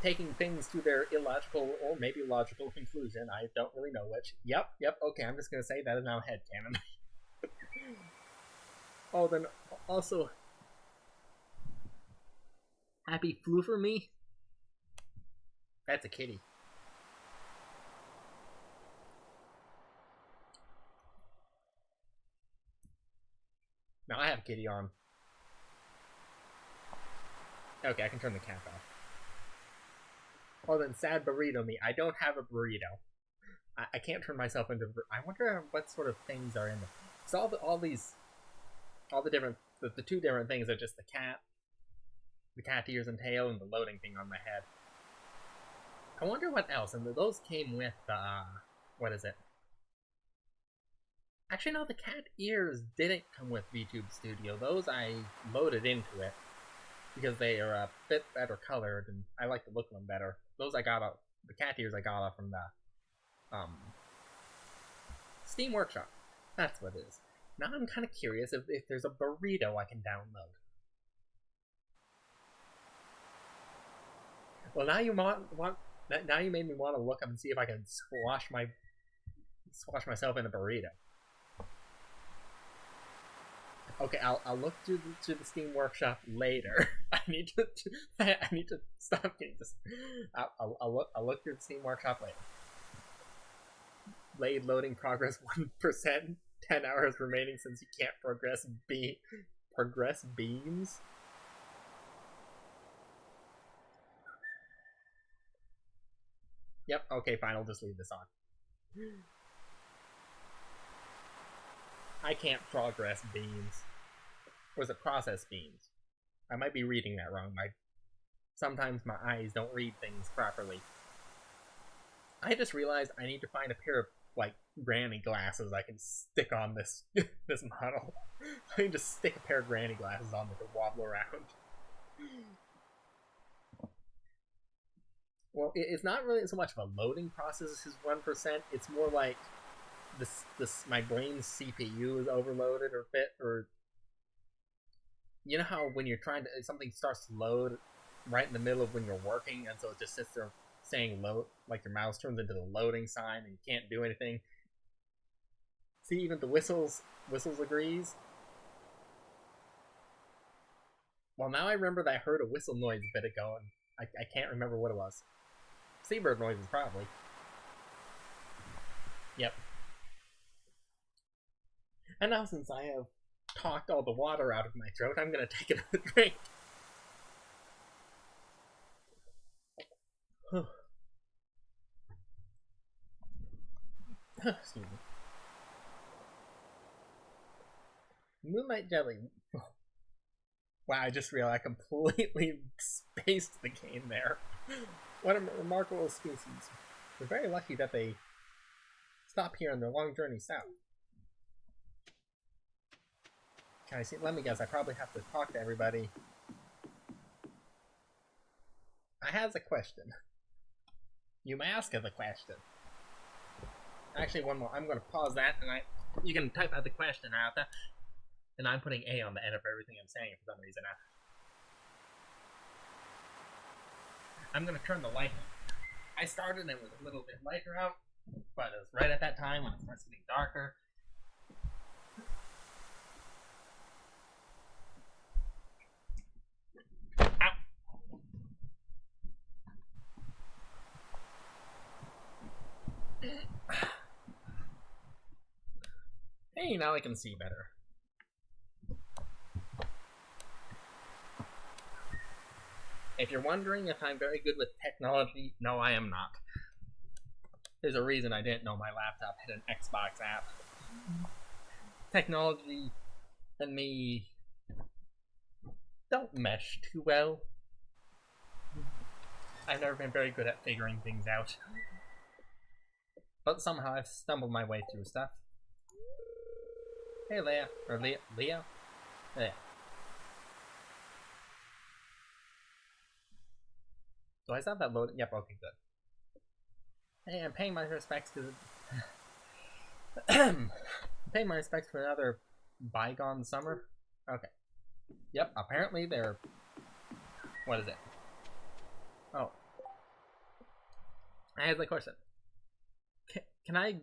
taking things to their illogical or maybe logical conclusion. I don't really know which. Yep, okay, I'm just gonna say that is now headcanon. Oh, then also, Happy flew for me? That's a kitty. Now I have a kitty on. Okay, I can turn the cat off. Oh, then sad burrito me. I don't have a burrito. I can't turn myself into. I wonder what sort of things are in them. So all the different, the two different things are just the cat ears and tail, and the loading thing on my head. I wonder what else. And those came with what is it? Actually, no, the cat ears didn't come with VTube Studio. Those I loaded into it because they are a bit better colored, and I like the look of them better. Those I got off the cat ears I got off from the Steam Workshop. That's what it is. Now I'm kind of curious if there's a burrito I can download. Well, now you now you made me want to look up and see if I can squash myself in a burrito. Okay, I'll look to the Steam Workshop later. I need to stop getting this. I'll look through the Steam Workshop later. Blade loading progress 1%. 10 hours remaining since you can't progress beams. Yep. Okay, fine. I'll just leave this on. I can't progress beams. Or is it process beams? I might be reading that wrong. Sometimes my eyes don't read things properly. I just realized I need to find a pair of, like, granny glasses I can stick on this model. I need to stick a pair of granny glasses on that to wobble around. Well, it's not really so much of a loading process as 1%. It's more like my brain's CPU is overloaded or you know how when you're trying to something starts to load right in the middle of when you're working, and so it just sits there saying load, like your mouse turns into the loading sign and you can't do anything. See, even the whistles agrees. Well, now I remember that I heard a whistle noise a bit ago, and I can't remember what it was. Seabird noises, probably. Yep. And now, since I have talked all the water out of my throat, I'm gonna take another drink. Excuse me. Moonlight Jelly. Wow, I just realized I completely spaced the game there. What a remarkable species. We're very lucky that they stop here on their long journey south. Can I see? Let me guess, I probably have to talk to everybody. I have a question. You may ask the question. Actually, one more. I'm going to pause that, and you can type out the question out there. And I'm putting A on the end of everything I'm saying for some reason now. I'm going to turn the light on. I started and it was a little bit lighter out, but it was right at that time when it starts getting darker. Ow! Hey, now I can see better. If you're wondering if I'm very good with technology, no, I am not. There's a reason I didn't know my laptop had an Xbox app. Technology and me don't mesh too well. I've never been very good at figuring things out. But somehow I've stumbled my way through stuff. Hey, Leah. Or Leo? Leah? Do I stop that loading? Yep, okay, good. Hey, I'm paying my respects to I'm paying my respects for another bygone summer. Okay. Yep, apparently they're... What is it? Oh. I have a question. Can I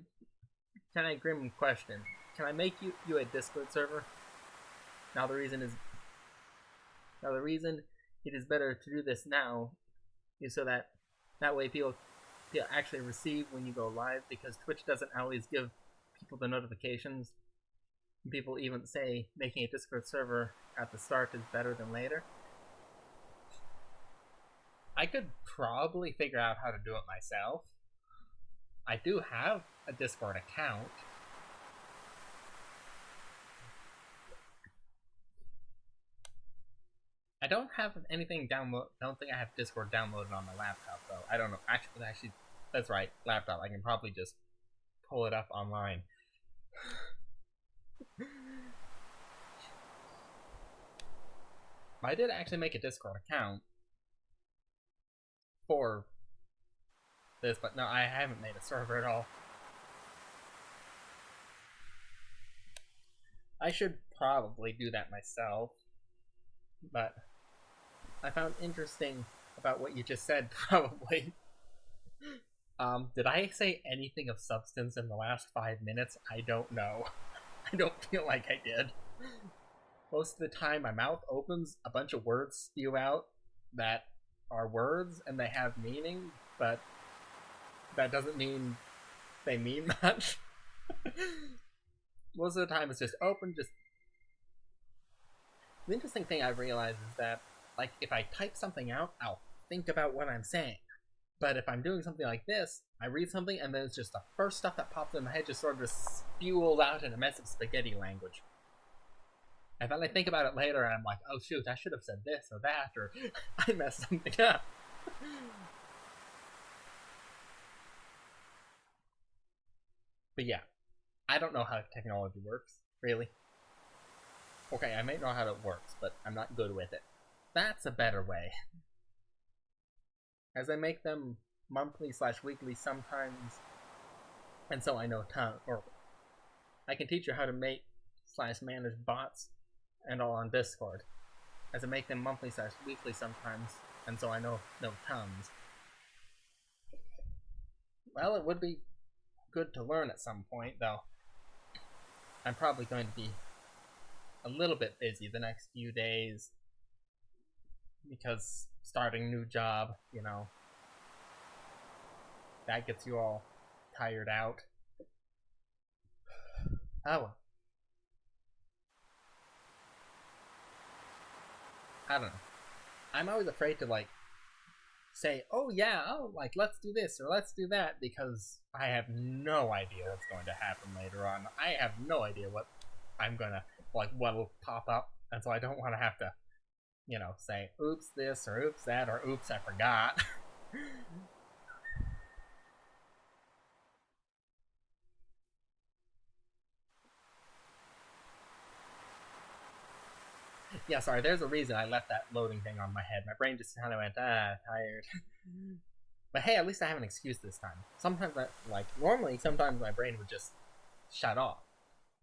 grim question? Can I make you a Discord server? Now the reason is now the reason it is better to do this now is so that way people actually receive when you go live, because Twitch doesn't always give people the notifications. People even say making a Discord server at the start is better than later. I could probably figure out how to do it myself. I do have a Discord account. I don't have anything download. I don't think I have Discord downloaded on my laptop though. I don't know. Actually, that's right. Laptop. I can probably just pull it up online. I did actually make a Discord account for this, but no, I haven't made a server at all. I should probably do that myself, but I found interesting about what you just said, probably. Did I say anything of substance in the last 5 minutes? I don't know. I don't feel like I did. Most of the time, my mouth opens, a bunch of words spew out that are words and they have meaning, but that doesn't mean they mean much. Most of the time, it's just open, just. The interesting thing I've realized is that, like, if I type something out, I'll think about what I'm saying. But if I'm doing something like this, I read something and then it's just the first stuff that pops in my head just sort of just spewed out in a mess of spaghetti language. And then I think about it later and I'm like, oh shoot, I should have said this or that, or I messed something up. But yeah, I don't know how technology works, really. Okay, I may know how it works, but I'm not good with it. That's a better way. As I make them monthly/weekly sometimes, and so I know or I can teach you how to make/manage bots and all on Discord. As I make them monthly/weekly sometimes, and so I know tons. Well, it would be good to learn at some point, though. I'm probably going to be a little bit busy the next few days because starting a new job, that gets you all tired out. Oh well. I don't know. I'm always afraid to say, oh yeah, let's do this or let's do that, because I have no idea what's going to happen later on. I have no idea what I'm gonna what will pop up, and so I don't want to have to, say oops this or oops that or oops I forgot. Yeah, sorry, there's a reason I left that loading thing on my head. My brain just kind of went, tired. But hey, at least I have an excuse this time. Sometimes, normally, sometimes my brain would just shut off.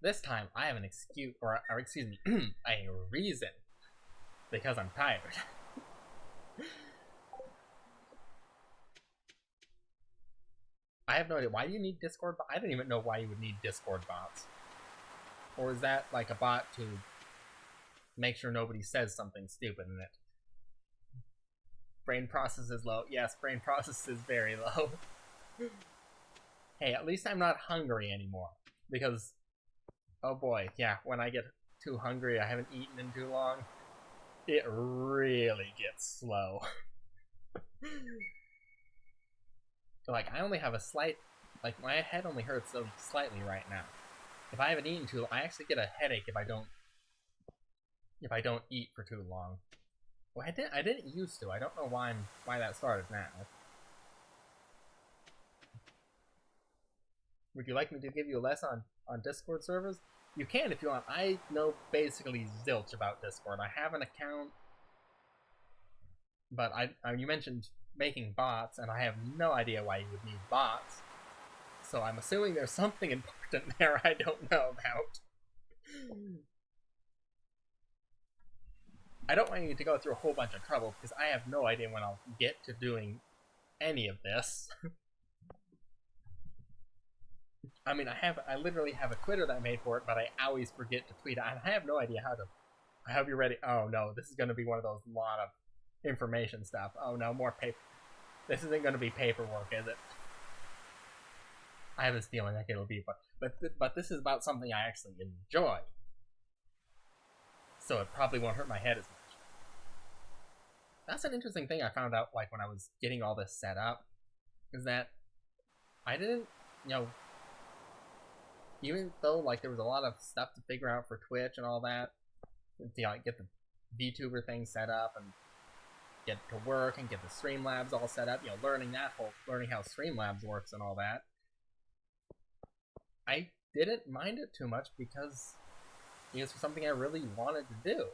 This time, I have an excuse, or excuse me, a reason. Because I'm tired. I have no idea. Why do you need Discord? I don't even know why you would need Discord bots. Or is that like a bot to make sure nobody says something stupid in it? Brain process is low. Yes, brain process is very low. Hey, at least I'm not hungry anymore. Because, oh boy, yeah, when I get too hungry, I haven't eaten in too long, it really gets slow. I only have a slight, my head only hurts so slightly right now. If I haven't eaten too long, I actually get a headache if I don't eat for too long. Well, I didn't used to. I don't know why that started now. Would you like me to give you a lesson on Discord servers? You can if you want. I know basically zilch about Discord. I have an account, but you mentioned making bots, and I have no idea why you would need bots. So I'm assuming there's something important there I don't know about. I don't want you to go through a whole bunch of trouble, because I have no idea when I'll get to doing any of this. I mean, I literally have a Twitter that I made for it, but I always forget to tweet it. And I have no idea how to. I hope you're ready. Oh no, this is going to be one of those lot of information stuff. Oh no, more paper. This isn't going to be paperwork, is it? I have this feeling like it'll be, but this is about something I actually enjoy, so it probably won't hurt my head as much. That's an interesting thing I found out, like when I was getting all this set up, is that I didn't, you know, even though like there was a lot of stuff to figure out for Twitch and all that, you know, like get the VTuber thing set up and get to work and get the Streamlabs all set up, you know, learning how Streamlabs works and all that. I didn't mind it too much because it was something I really wanted to do.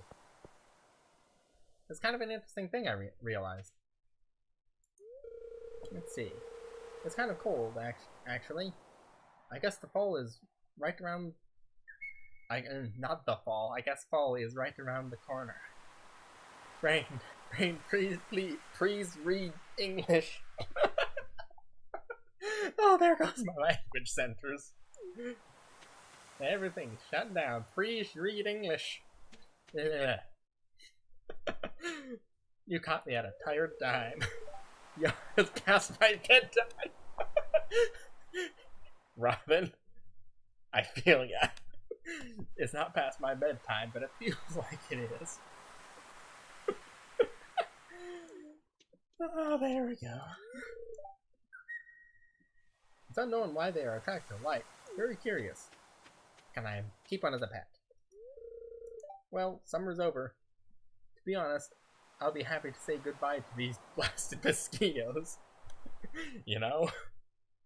It's kind of an interesting thing I realized. Let's see. It's kind of cold, actually. I guess the fall is right around... not the fall. I guess fall is right around the corner. Brain, please read English. Oh, there goes my language centers. Everything's shut down. Please read English. You caught me at a tired time. Yo, it's past my bedtime. Robin, I feel ya. It's not past my bedtime, but it feels like it is. Oh, there we go. It's unknown why they are attracted to light. Very curious. Can I keep one as a pet? Well, summer's over. To be honest, I'll be happy to say goodbye to these blasted mosquitoes. You know?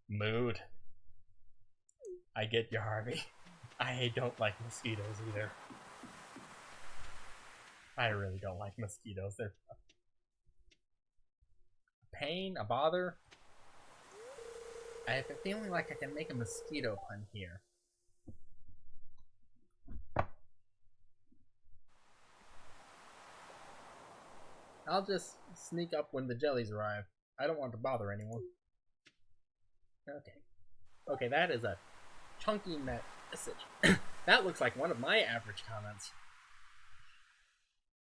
Mood. I get you, Harvey. I don't like mosquitoes either. I really don't like mosquitoes. They're a pain, a bother. I have a feeling like I can make a mosquito pun here. I'll just sneak up when the jellies arrive. I don't want to bother anyone. Okay. Okay, that is a chunky message. That looks like one of my average comments.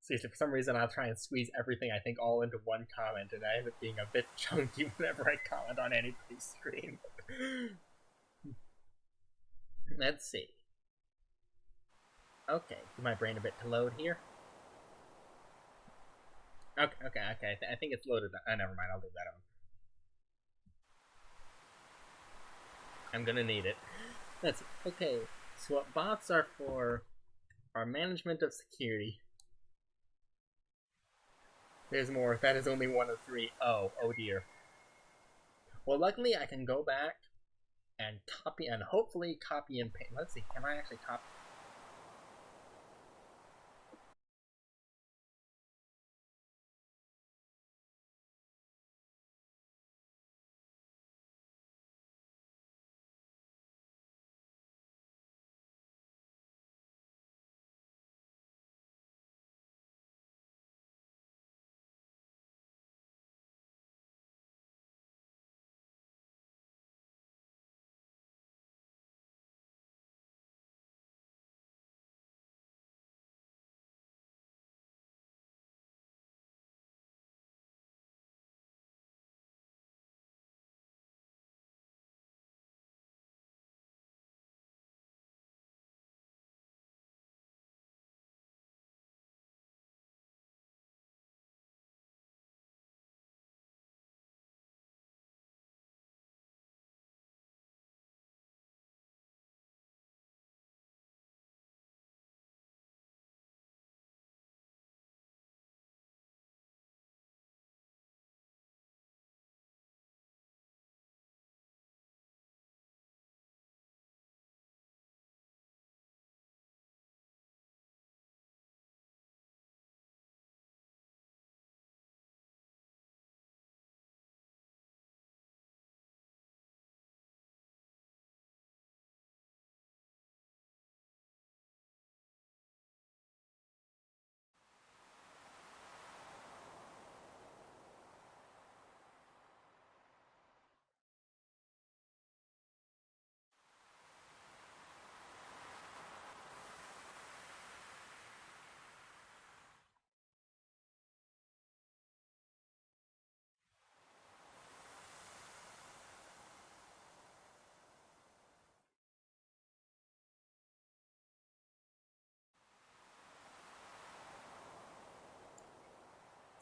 Seriously, for some reason I'll try and squeeze everything I think all into one comment, and I end up being a bit chunky whenever I comment on anybody's stream. Let's see. Okay, give my brain a bit to load here. Okay. I think it's loaded. Never mind. I'll leave that on. I'm gonna need it. Okay. So what bots are for are management of security. There's more. That is only one of three. Oh dear. Well, luckily I can go back and copy and hopefully copy and paste. Let's see. Can I actually copy?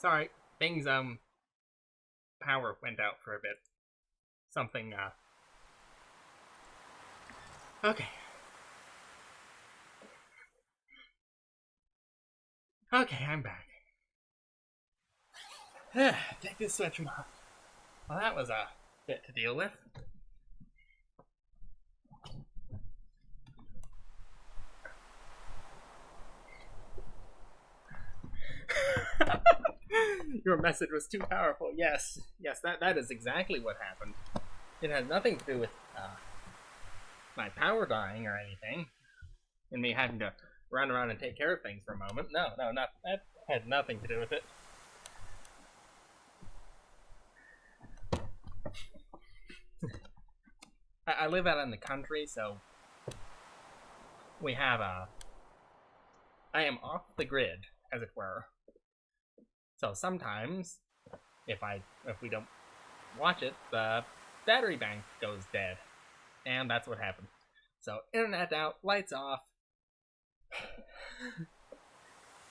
Sorry, things, power went out for a bit. Something, okay. Okay, I'm back. Take this switch off. Well, that was a bit to deal with. Your message was too powerful. Yes, that is exactly what happened. It has nothing to do with my power dying or anything, and me having to run around and take care of things for a moment. No, not that had nothing to do with it. I live out in the country, so we have I am off the grid, as it were. So sometimes, if we don't watch it, the battery bank goes dead, and that's what happened. So internet out, lights off.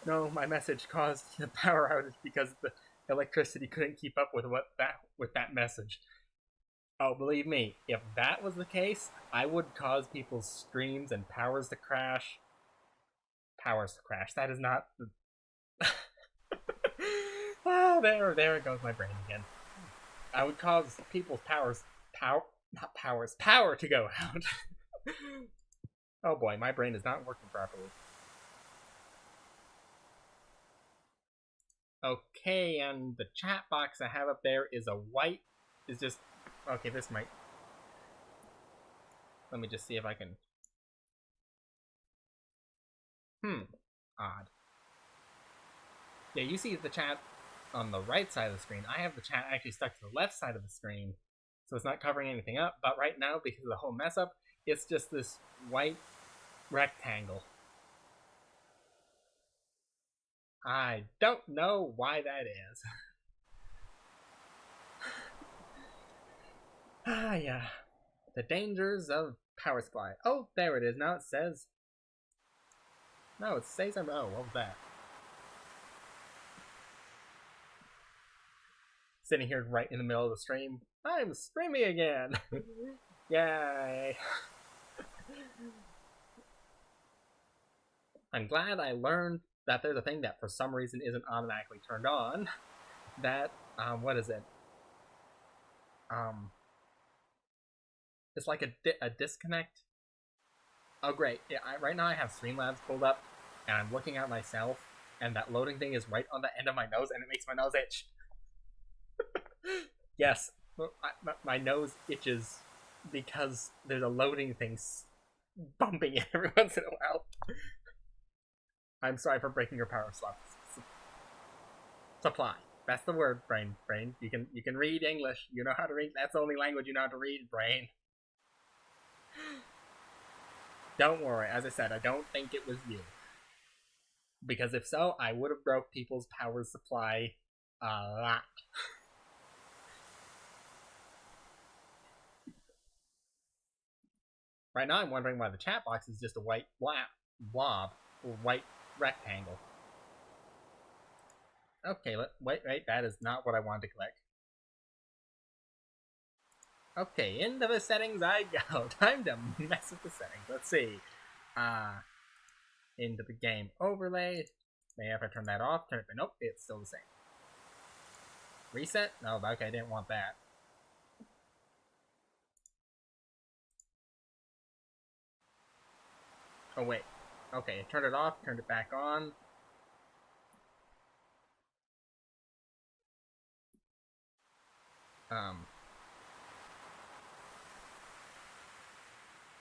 No, my message caused the power outage because the electricity couldn't keep up with that message. Oh, believe me, if that was the case, I would cause people's streams and powers to crash. Powers to crash. That is not the... there goes my brain again. I would cause people's power to go out. Oh boy, my brain is not working properly. Okay, and the chat box I have up there is just... Okay, this might... Let me just see if I can... Odd. Yeah, you see the chat on the right side of the screen. I have the chat actually stuck to the left side of the screen, so it's not covering anything up. But right now, because of the whole mess up, it's just this white rectangle. I don't know why that is. Yeah. The dangers of power supply. Oh, there it is. Now it says... No, it says I'm... Oh, what was that? Sitting here right in the middle of the stream. I'm streaming again! Yay! I'm glad I learned that there's a thing that for some reason isn't automatically turned on. That, what is it? It's like a disconnect. Oh great, yeah, right now I have Streamlabs pulled up, and I'm looking at myself, and that loading thing is right on the end of my nose, and it makes my nose itch. Yes, my nose itches because there's a loading thing bumping it every once in a while. I'm sorry for breaking your power supply. That's the word, brain. You can read English. You know how to read. That's the only language you know how to read, brain. Don't worry. As I said, I don't think it was you. Because if so, I would have broke people's power supply a lot. Right now, I'm wondering why the chat box is just a white blob or white rectangle. Okay, wait, that is not what I wanted to click. Okay, into the settings I go. Time to mess with the settings. Let's see. Into the game overlay. Maybe if I turn that off, nope, it's still the same. Reset? No, okay, I didn't want that. Oh, wait. Okay, turned it off, turned it back on.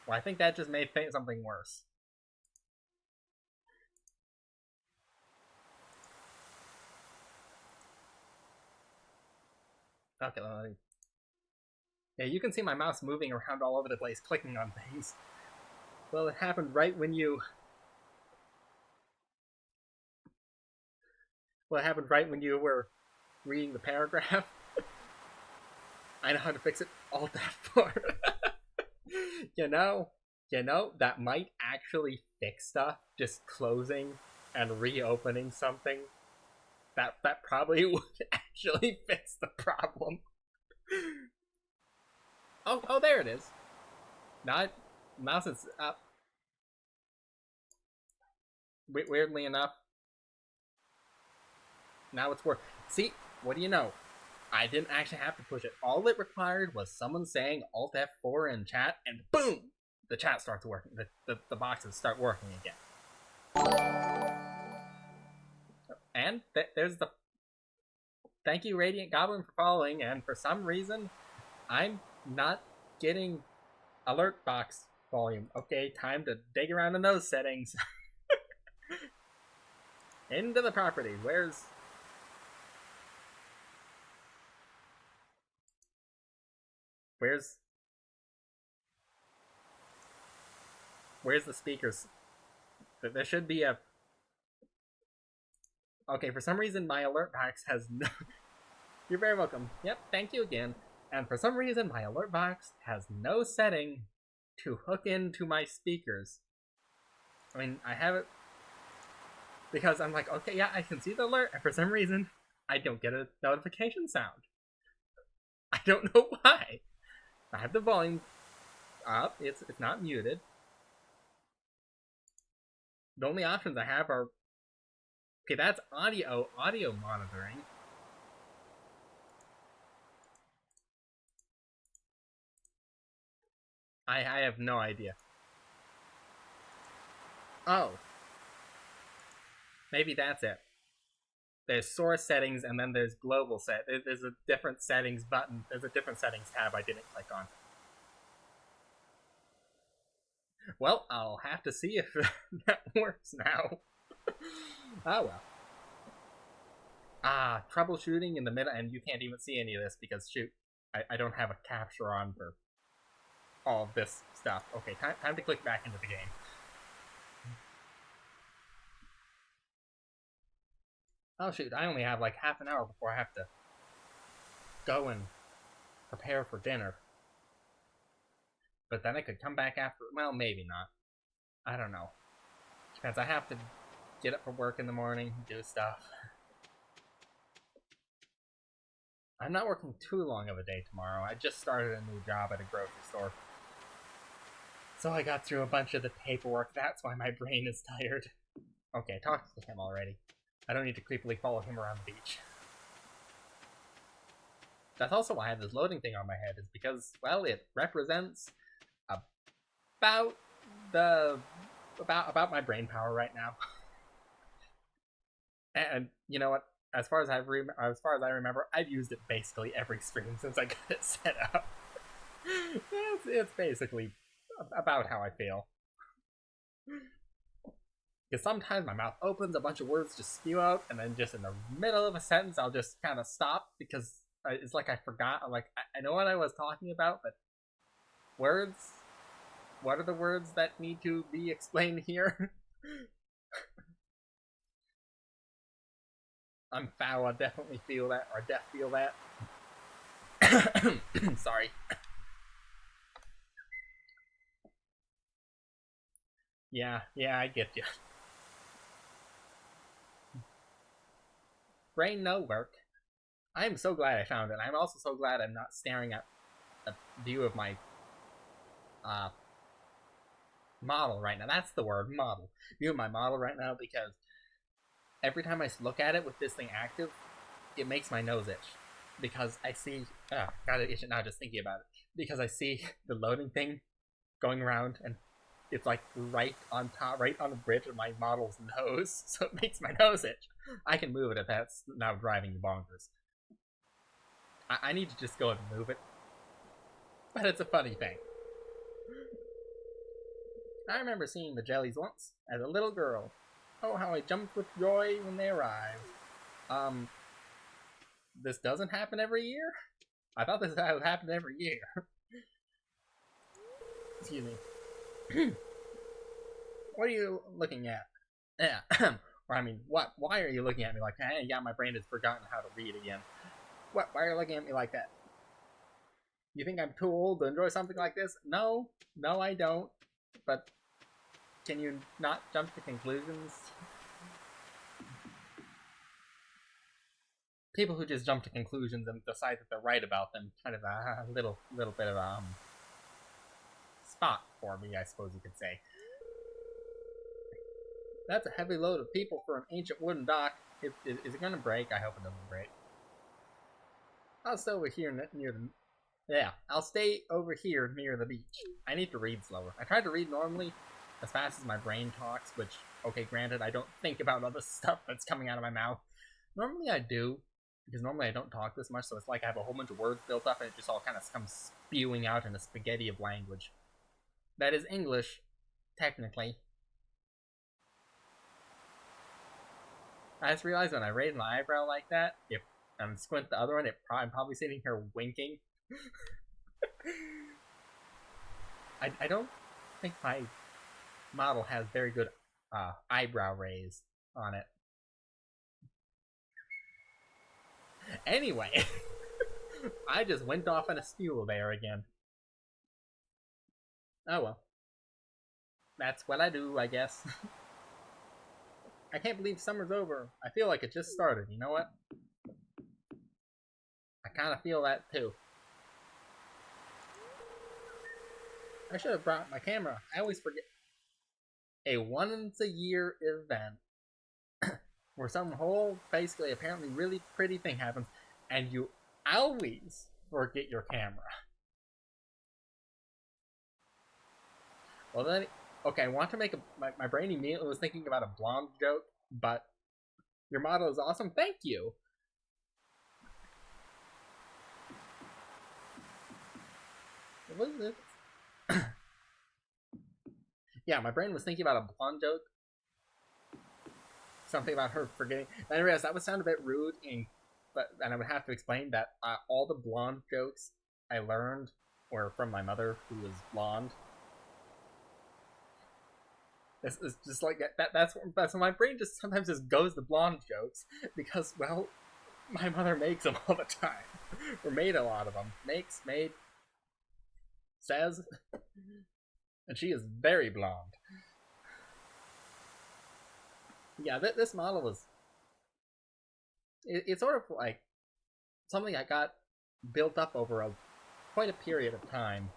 Well, I think that just made something worse. Okay, yeah, you can see my mouse moving around all over the place, clicking on things. Well, it happened right when you... Well, it happened right when you were reading the paragraph. I know how to fix it. Alt F4. You know, that might actually fix stuff, just closing and reopening something. That probably would actually fix the problem. Oh, there it is. Now since up. Weirdly enough, now it's working. See, what do you know? I didn't actually have to push it. All it required was someone saying Alt F4 in chat, and boom, the chat starts working. The boxes start working again. And there's the thank you, Radiant Goblin, for following. And for some reason, I'm not getting alert box volume. Okay, time to dig around in those settings. Into the property. Where's the speakers? There should be a. Okay, for some reason my alert box has no. You're very welcome. Yep, thank you again. And for some reason my alert box has no setting to hook into my speakers. I mean, I have it because I'm like, okay, yeah, I can see the alert, and for some reason I don't get a notification sound. I don't know why. I have the volume up. It's not muted. The only options I have are okay. That's audio monitoring. I have no idea. Oh, maybe that's it. There's source settings, and then there's global set. There's a different settings button. There's a different settings tab I didn't click on. Well, I'll have to see if that works now. Oh well. Troubleshooting in the middle, and you can't even see any of this because shoot, I don't have a capture on for all of this stuff. Okay, time to click back into the game. Oh shoot, I only have like half an hour before I have to go and prepare for dinner. But then I could come back after. Well, maybe not. I don't know. Depends. I have to get up for work in the morning, do stuff. I'm not working too long of a day tomorrow. I just started a new job at a grocery store. So I got through a bunch of the paperwork. That's why my brain is tired. Okay, talk to him already. I don't need to creepily follow him around the beach. That's also why I have this loading thing on my head, is because, well, it represents about my brain power right now. And you know what? As far as I remember, I've used it basically every stream since I got it set up. It's basically about how I feel. Because sometimes my mouth opens, a bunch of words just spew out, and then just in the middle of a sentence, I'll just kind of stop because it's like I forgot. I'm like, I know what I was talking about, but words? What are the words that need to be explained here? I'm foul. I definitely feel that, or feel that. Sorry. Yeah, I get you. Brain no work. I am so glad I found it. I'm also so glad I'm not staring at a view of my model right now. That's the word, model. View of my model right now, because every time I look at it with this thing active, it makes my nose itch. Because I see... got it itch now just thinking about it. Because I see the loading thing going around, and it's like right on top, right on the bridge of my model's nose, so it makes my nose itch. I can move it if that's now driving you bonkers. I need to just go and move it. But it's a funny thing. I remember seeing the jellies once, as a little girl. Oh, how I jumped with joy when they arrived. This doesn't happen every year? I thought this would happen every year. Excuse me. What are you looking at? Yeah. Or I mean, what? Why are you looking at me like that? Hey, yeah, my brain has forgotten how to read again. What? Why are you looking at me like that? You think I'm too old to enjoy something like this? No, I don't. But can you not jump to conclusions? people who just jump to conclusions and decide that they're right about them, kind of a little bit of a spot for me, I suppose you could say. That's a heavy load of people for an ancient wooden dock. Is it going to break? I hope it doesn't break. I'll stay over here near the... Yeah, I'll stay over here near the beach. I need to read slower. I try to read normally as fast as my brain talks, which, okay, granted, I don't think about all the stuff that's coming out of my mouth. Normally I do, because normally I don't talk this much, so it's like I have a whole bunch of words built up and it just all kind of comes spewing out in a spaghetti of language. That is English, technically. I just realized when I raise my eyebrow like that, if and squint the other one, I'm probably sitting here winking. I don't think my model has very good eyebrow raise on it. Anyway, I just went off in a spew there again. Oh well. That's what I do, I guess. I can't believe summer's over. I feel like it just started, you know what? I kind of feel that too. I should have brought my camera. I always forget. A once-a-year event where some whole, basically, apparently really pretty thing happens, and you always forget your camera. Well then, okay, I want to make my brain immediately was thinking about a blonde joke, but your model is awesome. Thank you. What is this? Yeah, my brain was thinking about a blonde joke. Something about her forgetting. And I realized that would sound a bit rude, and I would have to explain that all the blonde jokes I learned were from my mother, who was blonde. This is just like that's when my brain just sometimes just goes to blonde jokes because, well, my mother makes them all the time, or made a lot of them. Made, says, and she is very blonde. Yeah, this model was... It's sort of like something I got built up over quite a period of time.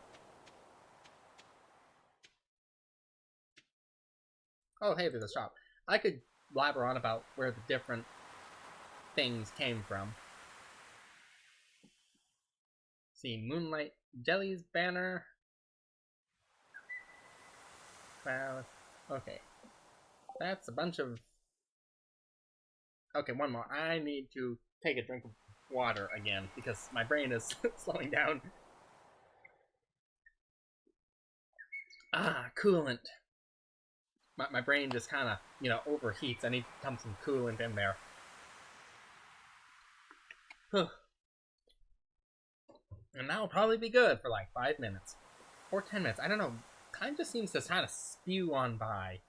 Oh, hey, there's a shop. I could blabber on about where the different things came from. See, Moonlight Jelly's banner. Well, okay. That's a bunch of... Okay, one more. I need to take a drink of water again, because my brain is slowing down. Ah, coolant. My brain just kind of, overheats. I need to dump some coolant in there. And that'll probably be good for like 5 minutes. Or 10 minutes. I don't know. Time just seems to kind of spew on by.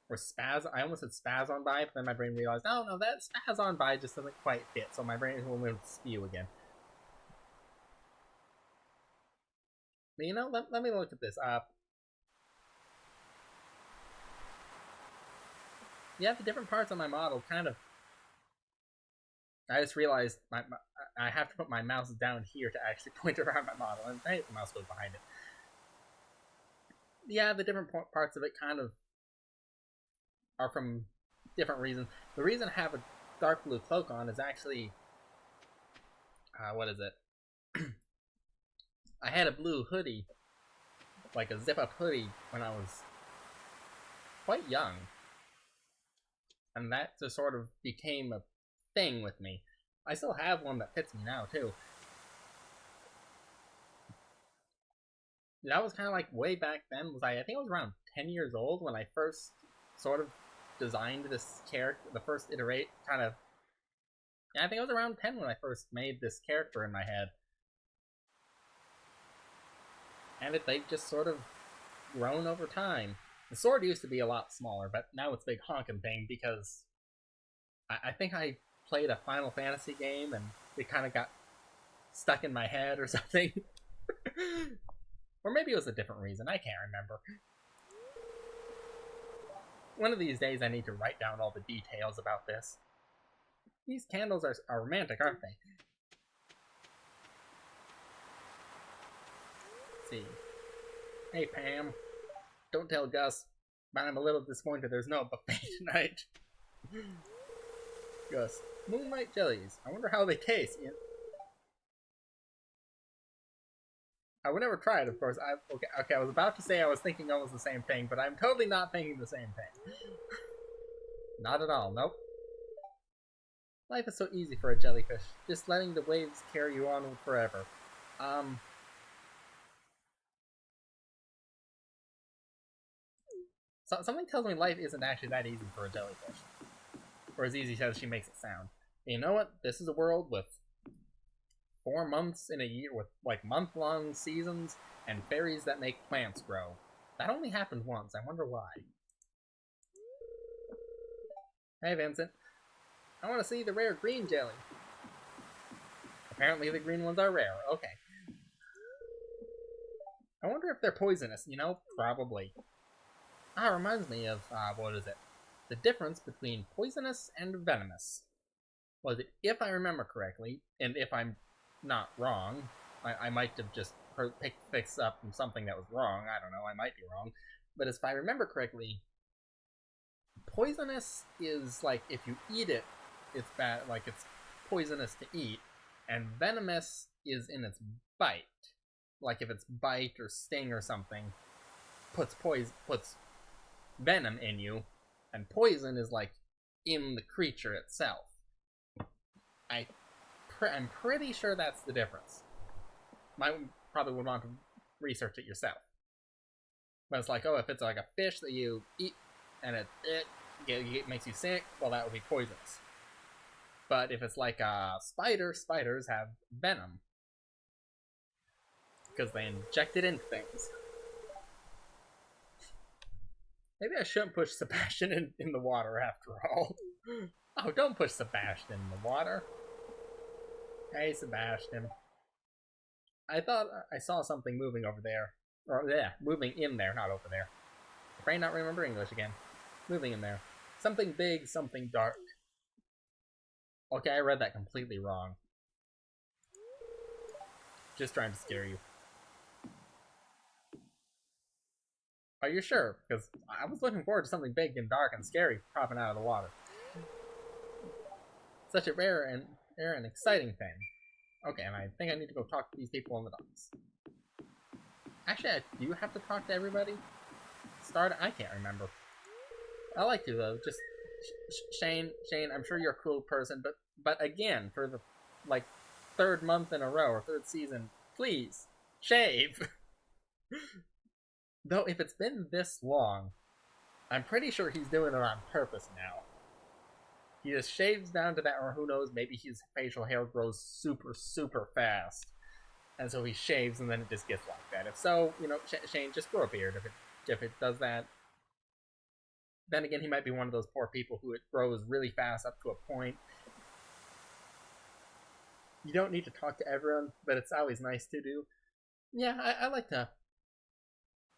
Or spaz. I almost said spaz on by, but then my brain realized, oh no, that spaz on by just doesn't quite fit. So my brain will spew again. But let me look at this up. Yeah, the different parts of my model kind of... I just realized I have to put my mouse down here to actually point around my model, and hey, the mouse goes behind it. Yeah, the different parts of it kind of are from different reasons. The reason I have a dark blue cloak on is actually... what is it? I had a blue hoodie, like a zip-up hoodie, when I was quite young. And that just sort of became a thing with me. I still have one that fits me now, too. That was kind of like way back then. I think I was around 10 years old when I first sort of designed this character. The first iterate kind of... Yeah, I think I was around 10 when I first made this character in my head. And they've just sort of grown over time. The sword used to be a lot smaller, but now it's a big honking thing because I think I played a Final Fantasy game and it kind of got stuck in my head or something. Or maybe it was a different reason. I can't remember. One of these days I need to write down all the details about this. These candles are romantic, aren't they? Let's see. Hey, Pam. Don't tell Gus, but I'm a little disappointed there's no buffet tonight. Gus. Moonlight jellies. I wonder how they taste. I would never try it, of course. Okay, I was about to say I was thinking almost the same thing, but I'm totally not thinking the same thing. Not at all, nope. Life is so easy for a jellyfish. Just letting the waves carry you on forever. Something tells me life isn't actually that easy for a jellyfish. Or as easy as she makes it sound. And you know what? This is a world with 4 months in a year, with like month-long seasons, and fairies that make plants grow. That only happened once. I wonder why. Hey, Vincent. I want to see the rare green jelly. Apparently the green ones are rare. Okay. I wonder if they're poisonous, you know? Probably. Ah, it reminds me of, what is it? The difference between poisonous and venomous. Was it, if I remember correctly, and if I'm not wrong, I might have just picked this up from something that was wrong. I don't know, I might be wrong. But if I remember correctly, poisonous is like if you eat it, it's bad, like it's poisonous to eat, and venomous is in its bite. Like if its bite or sting or something puts venom in you, and poison is like in the creature itself. I'm pretty sure that's the difference. Might probably would want to research it yourself. But it's like, oh, if it's like a fish that you eat and it makes you sick, well, that would be poisonous. But if it's like a spider, spiders have venom. Because they inject it into things. Maybe I shouldn't push Sebastian in the water after all. Oh, don't push Sebastian in the water. Hey, Sebastian. I thought I saw something moving over there. Or, yeah, moving in there, not over there. Afraid not remember English again. Moving in there. Something big, something dark. Okay, I read that completely wrong. Just trying to scare you. Are you sure? Because I was looking forward to something big and dark and scary popping out of the water. Such a rare and exciting thing. Okay, and I think I need to go talk to these people on the docks. Actually, do you have to talk to everybody? I can't remember. I like to though. Just Shane, I'm sure you're a cool person, but again, for the like 3rd month in a row or 3rd season, please shave. Though if it's been this long, I'm pretty sure he's doing it on purpose now. He just shaves down to that, or who knows, maybe his facial hair grows super, super fast. And so he shaves and then it just gets like that. If so, you know, Shane, just grow a beard if it does that. Then again, he might be one of those poor people who it grows really fast up to a point. You don't need to talk to everyone, but it's always nice to do. Yeah, I like to.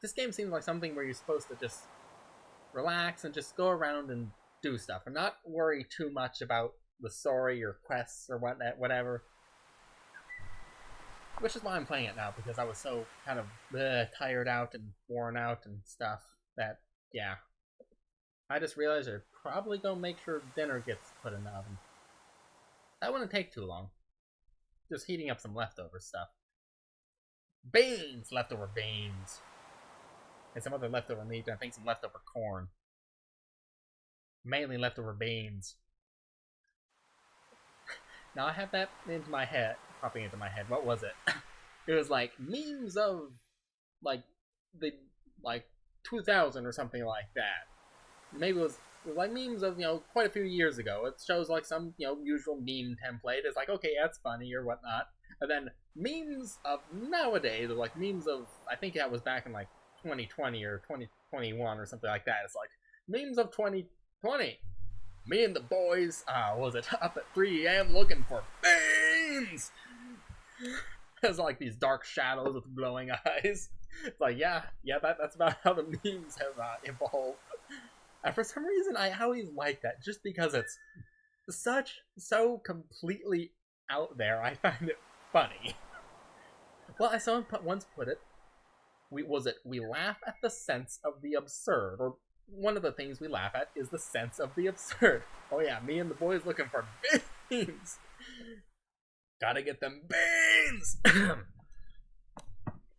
This game seems like something where you're supposed to just relax and just go around and do stuff and not worry too much about the story or quests or whatever. Which is why I'm playing it now, because I was so kind of tired out and worn out and stuff that, yeah. I just realized I'd probably go make sure dinner gets put in the oven. That wouldn't take too long. Just heating up some leftover stuff. Beans! Leftover beans. And some other leftover meat, and I think some leftover corn. Mainly leftover beans. Now I have that into my head, popping into my head. What was it? It was like memes of like 2000 or something like that. Maybe it was like memes of, you know, quite a few years ago. It shows like some, you know, usual meme template. It's like, okay, that's funny or whatnot. And then memes of nowadays, or like memes of, I think that was back in like 2020 or 2021 or something like that. It's like memes of 2020. Me and the boys, was it up at 3 a.m. looking for beans? There's like these dark shadows with glowing eyes. It's like, yeah, that's about how the memes have evolved. And for some reason, I always like that, just because it's so completely out there. I find it funny. Well, as someone once put it, we laugh at the sense of the absurd, or one of the things we laugh at is the sense of the absurd. Oh yeah, me and the boys looking for beans. Gotta get them beans.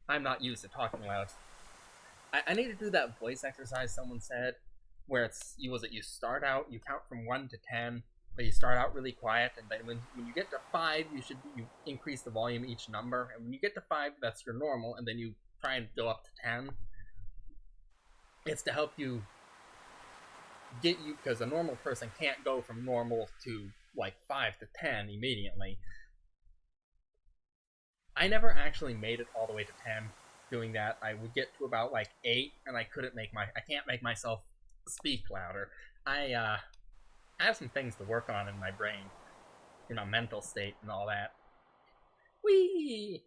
I'm not used to talking loud. I need to do that voice exercise someone said, where you start out, you count from 1 to 10, but you start out really quiet, and then when you get to 5, you increase the volume each number, and when you get to 5, that's your normal, and then you try and go up to 10. It's to help you get you, because a normal person can't go from normal to like 5 to 10 immediately. I never actually made it all the way to 10 doing that. I would get to about like 8, and I can't make myself speak louder. I have some things to work on in my brain, in my mental state and all that. Whee!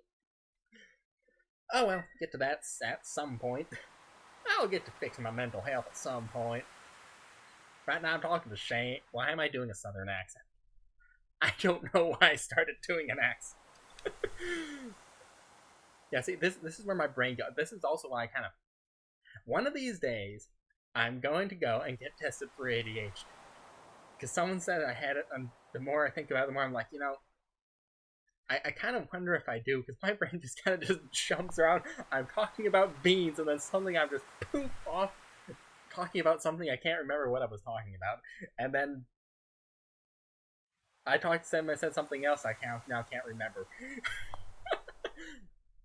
Oh well, get to that at some point. I'll get to fix my mental health at some point. Right now I'm talking to Shane. Why am I doing a southern accent? I don't know why I started doing an accent. Yeah, see, this is where my brain goes. This is also why I kind of... One of these days, I'm going to go and get tested for ADHD. Because someone said I had it, and the more I think about it, the more I'm like, I kind of wonder if I do, because my brain just kind of just jumps around. I'm talking about beans, and then suddenly I'm just poof off talking about something I can't remember what I was talking about. And then I said something else I now can't remember.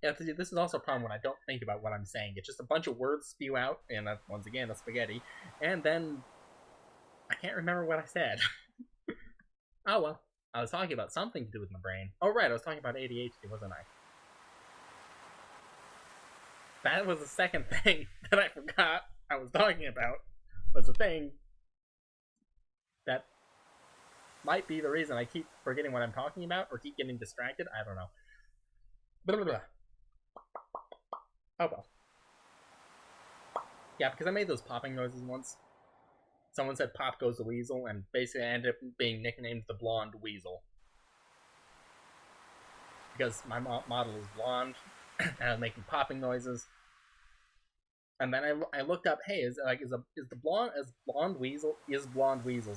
Yeah, this is also a problem when I don't think about what I'm saying. It's just a bunch of words spew out, and once again, a spaghetti, and then I can't remember what I said. Oh well, I was talking about something to do with my brain. Oh right, I was talking about ADHD, wasn't I? That was the second thing that I forgot I was talking about. Was the thing that might be the reason I keep forgetting what I'm talking about, or keep getting distracted. I don't know. Blah, blah, blah. Oh well. Yeah, because I made those popping noises once. Someone said Pop Goes the Weasel, and basically I ended up being nicknamed the Blonde Weasel. Because my model is blonde, and I was making popping noises. And then I looked up, hey, is blonde weasels?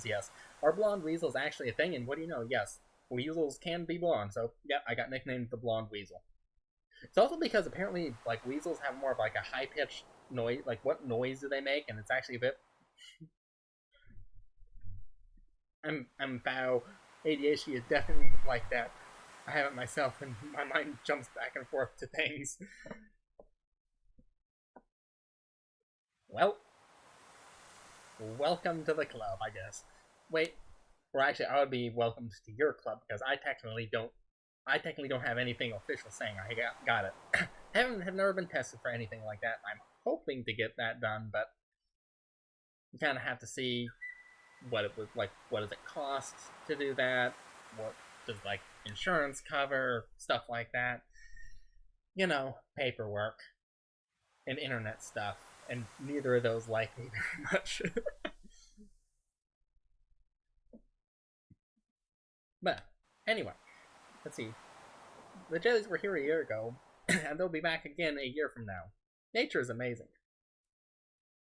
Yes, are blonde weasels actually a thing? And what do you know? Yes, weasels can be blonde. So yeah, I got nicknamed the Blonde Weasel. It's also because apparently like weasels have more of like a high pitched noise. Like what noise do they make? And it's actually a bit. I'm foul. ADHD is definitely like that. I have it myself, and my mind jumps back and forth to things. Well, welcome to the club, I guess. Wait, or actually, I would be welcomed to your club because I technically don't have anything official saying I got it. have never been tested for anything like that. I'm hoping to get that done, but you kind of have to see what it was like. What does it cost to do that? What does like insurance cover? Stuff like that. Paperwork and internet stuff, and neither of those like me very much. But anyway, let's see. The jellies were here a year ago, and they'll be back again a year from now. Nature is amazing.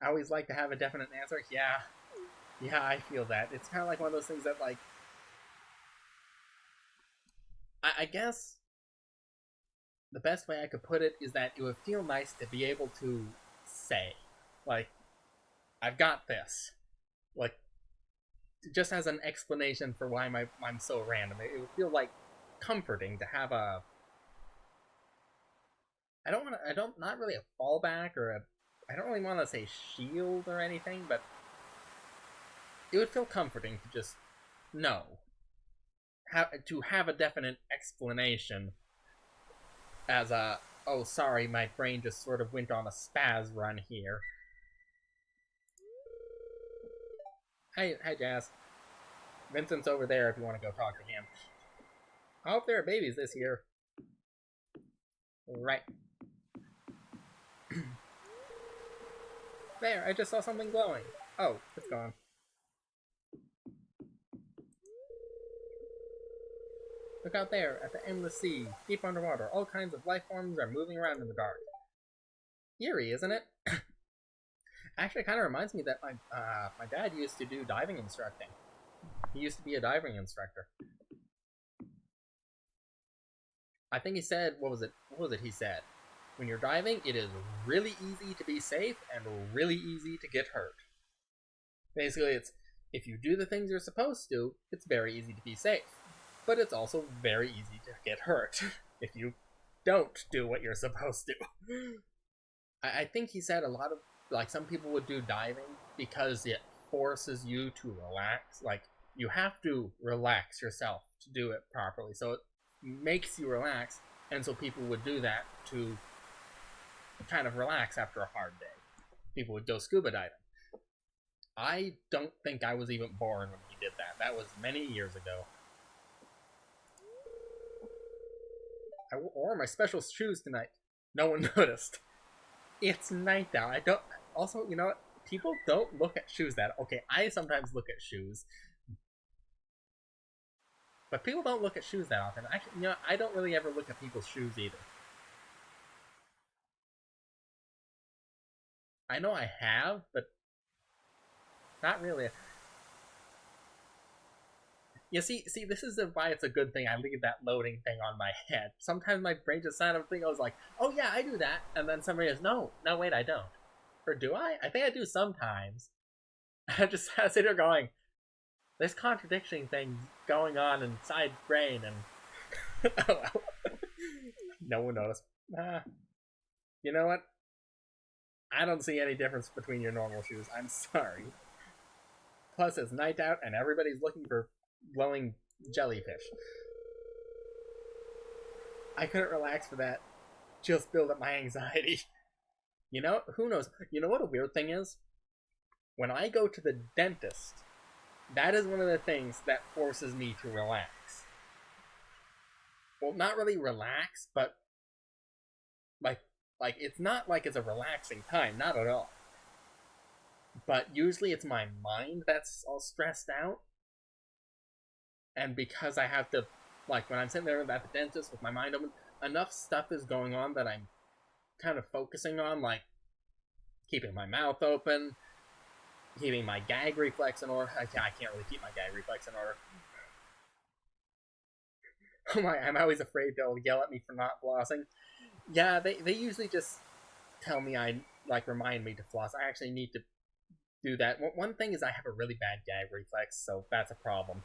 I always like to have a definite answer. Yeah, I feel that. It's kind of like one of those things that, like, I guess the best way I could put it is that it would feel nice to be able to say, like, I've got this. Like, just as an explanation for why I'm so random. It would feel like comforting to have a. Not really a fallback or I don't really want to say shield or anything, but it would feel comforting to just know. To have a definite explanation as a, oh, sorry, my brain just sort of went on a spaz run here. Hi, Jazz. Vincent's over there if you want to go talk to him. I hope there are babies this year. Right. There, I just saw something glowing. Oh, it's gone. Look out there, at the endless sea, deep underwater. All kinds of life forms are moving around in the dark. Eerie, isn't it? Actually, it kind of reminds me that my dad used to do diving instructing. He used to be a diving instructor. I think he said, what was it he said? When you're diving, it is really easy to be safe and really easy to get hurt. Basically, it's if you do the things you're supposed to, it's very easy to be safe. But it's also very easy to get hurt if you don't do what you're supposed to. I think he said a lot of, like, some people would do diving because it forces you to relax. Like, you have to relax yourself to do it properly. So it makes you relax, and so people would do that to kind of relax after a hard day. People would go scuba diving. I don't think I was even born when he did that. That was many years ago. I wore my special shoes tonight. No one noticed. It's night now. I don't. Also, you know what? People don't look at shoes that. Okay, I sometimes look at shoes, but people don't look at shoes that often. Actually, you know, I don't really ever look at people's shoes either. I know I have, but not really. You see, this is why it's a good thing I leave that loading thing on my head. Sometimes my brain just kind of thinks, I was like, oh yeah, I do that. And then somebody goes, no, wait, I don't. Or do I? I think I do sometimes. I just sit there going, there's contradiction things going on inside brain, and oh well. No one noticed. You know what? I don't see any difference between your normal shoes. I'm sorry. Plus, it's night out, and everybody's looking for glowing jellyfish. I couldn't relax for that. Just build up my anxiety. You know, who knows? You know what a weird thing is? When I go to the dentist, that is one of the things that forces me to relax. Well, not really relax, but like it's not like it's a relaxing time, not at all. But usually it's my mind that's all stressed out. And because I have to, like, when I'm sitting there at the dentist with my mind open, enough stuff is going on that I'm kind of focusing on, like keeping my mouth open, keeping my gag reflex in order. I can't really keep my gag reflex in order. Oh my, I'm always afraid they'll yell at me for not flossing. Yeah, they usually just tell me, remind me to floss. I actually need to do that. One thing is I have a really bad gag reflex, so that's a problem.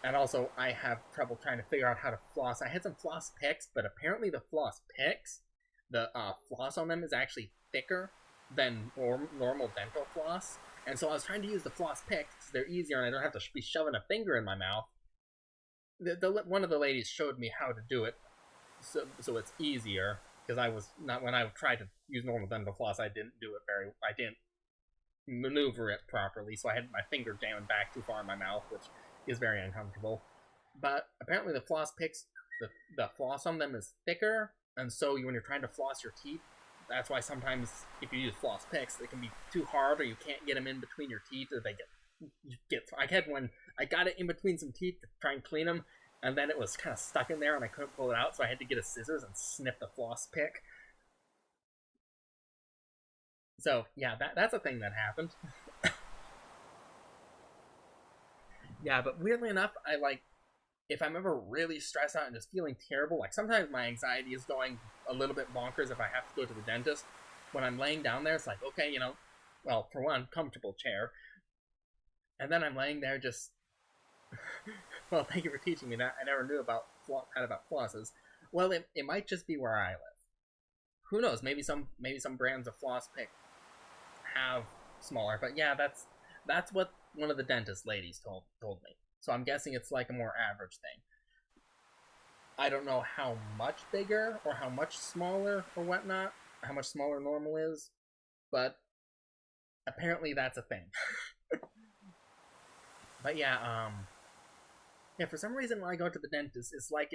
And also, I have trouble trying to figure out how to floss. I had some floss picks, but apparently the floss picks, the floss on them is actually thicker than normal dental floss. And so I was trying to use the floss picks because they're easier and I don't have to be shoving a finger in my mouth. One of the ladies showed me how to do it, so it's easier. Because I was not, when I tried to use normal dental floss, I didn't maneuver it properly, so I had my finger jammed back too far in my mouth, which is very uncomfortable. But apparently the floss picks, the floss on them is thicker, and so when you're trying to floss your teeth, that's why sometimes if you use floss picks, they can be too hard, or you can't get them in between your teeth, or they get. I had one, I got it in between some teeth to try and clean them, and then it was kind of stuck in there, and I couldn't pull it out, so I had to get a scissors and snip the floss pick. So yeah, that's a thing that happened. Yeah, but weirdly enough, if I'm ever really stressed out and just feeling terrible, like sometimes my anxiety is going a little bit bonkers if I have to go to the dentist. When I'm laying down there, it's like, okay, you know, well, for one, comfortable chair. And then I'm laying there just, well, thank you for teaching me that. I never knew about flosses. Well, it might just be where I live. Who knows? Maybe some brands of floss pick have smaller, but yeah, that's what one of the dentist ladies told me. So I'm guessing it's like a more average thing. I don't know how much bigger or how much smaller or whatnot, how much smaller normal is, but apparently that's a thing. But yeah, for some reason when I go to the dentist, it's like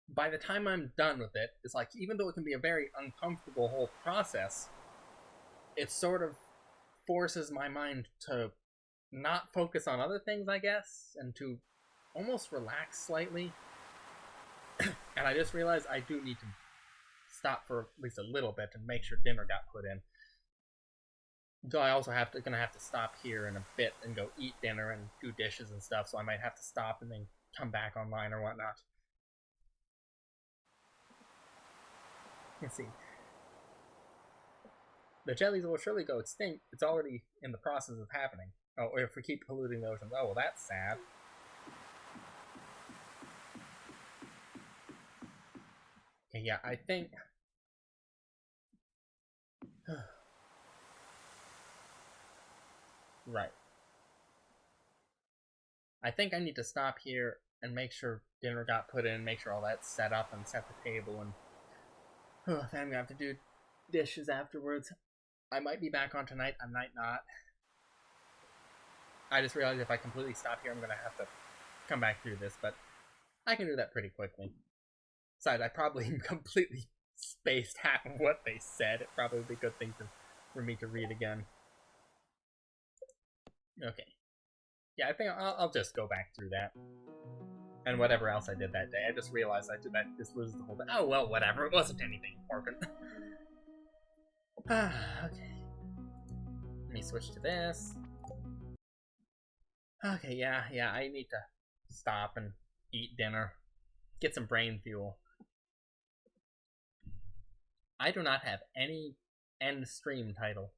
by the time I'm done with it, it's like, even though it can be a very uncomfortable whole process, it sort of forces my mind to not focus on other things, I guess, and to almost relax slightly. And I just realized I do need to stop for at least a little bit and make sure dinner got put in. So I also gonna have to stop here in a bit and go eat dinner and do dishes and stuff. So I might have to stop and then come back online or whatnot. Let's see. The jellies will surely go extinct. It's already in the process of happening. Oh, if we keep polluting the oceans. Oh, well, that's sad. Okay, yeah, I think... right. I think I need to stop here and make sure dinner got put in, make sure all that's set up and set the table, and then I'm gonna have to do dishes afterwards. I might be back on tonight, I might not. I just realized if I completely stop here, I'm gonna have to come back through this, but I can do that pretty quickly. Besides, I probably completely spaced half of what they said. It probably would be a good thing for me to read again. Okay. Yeah, I think I'll just go back through that. And whatever else I did that day. I just realized I did that. This loses the whole thing. Oh, well, whatever. It wasn't anything important. Okay. Let me switch to this. Okay, yeah, I need to stop and eat dinner. Get some brain fuel. I do not have any end stream title.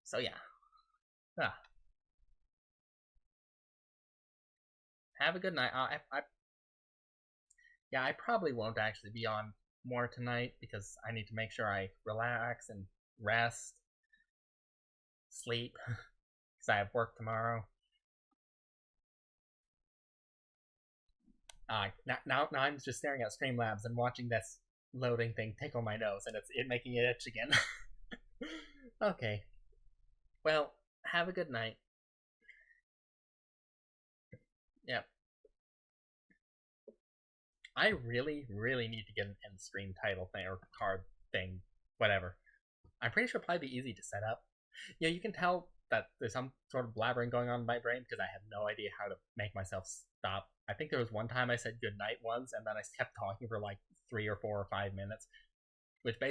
So yeah. Have a good night. I probably won't actually be on more tonight because I need to make sure I relax and rest, sleep, because I have work tomorrow. Now I'm just staring at Streamlabs and watching this loading thing tickle my nose, and it's making it itch again. Okay. Well, have a good night. Yep. I really, really need to get an end stream title thing or card thing, whatever. I'm pretty sure it'll probably be easy to set up. Yeah, you can tell that there's some sort of blabbering going on in my brain because I have no idea how to make myself stop. I think there was one time I said good night once, and then I kept talking for like 3 or 4 or 5 minutes, which basically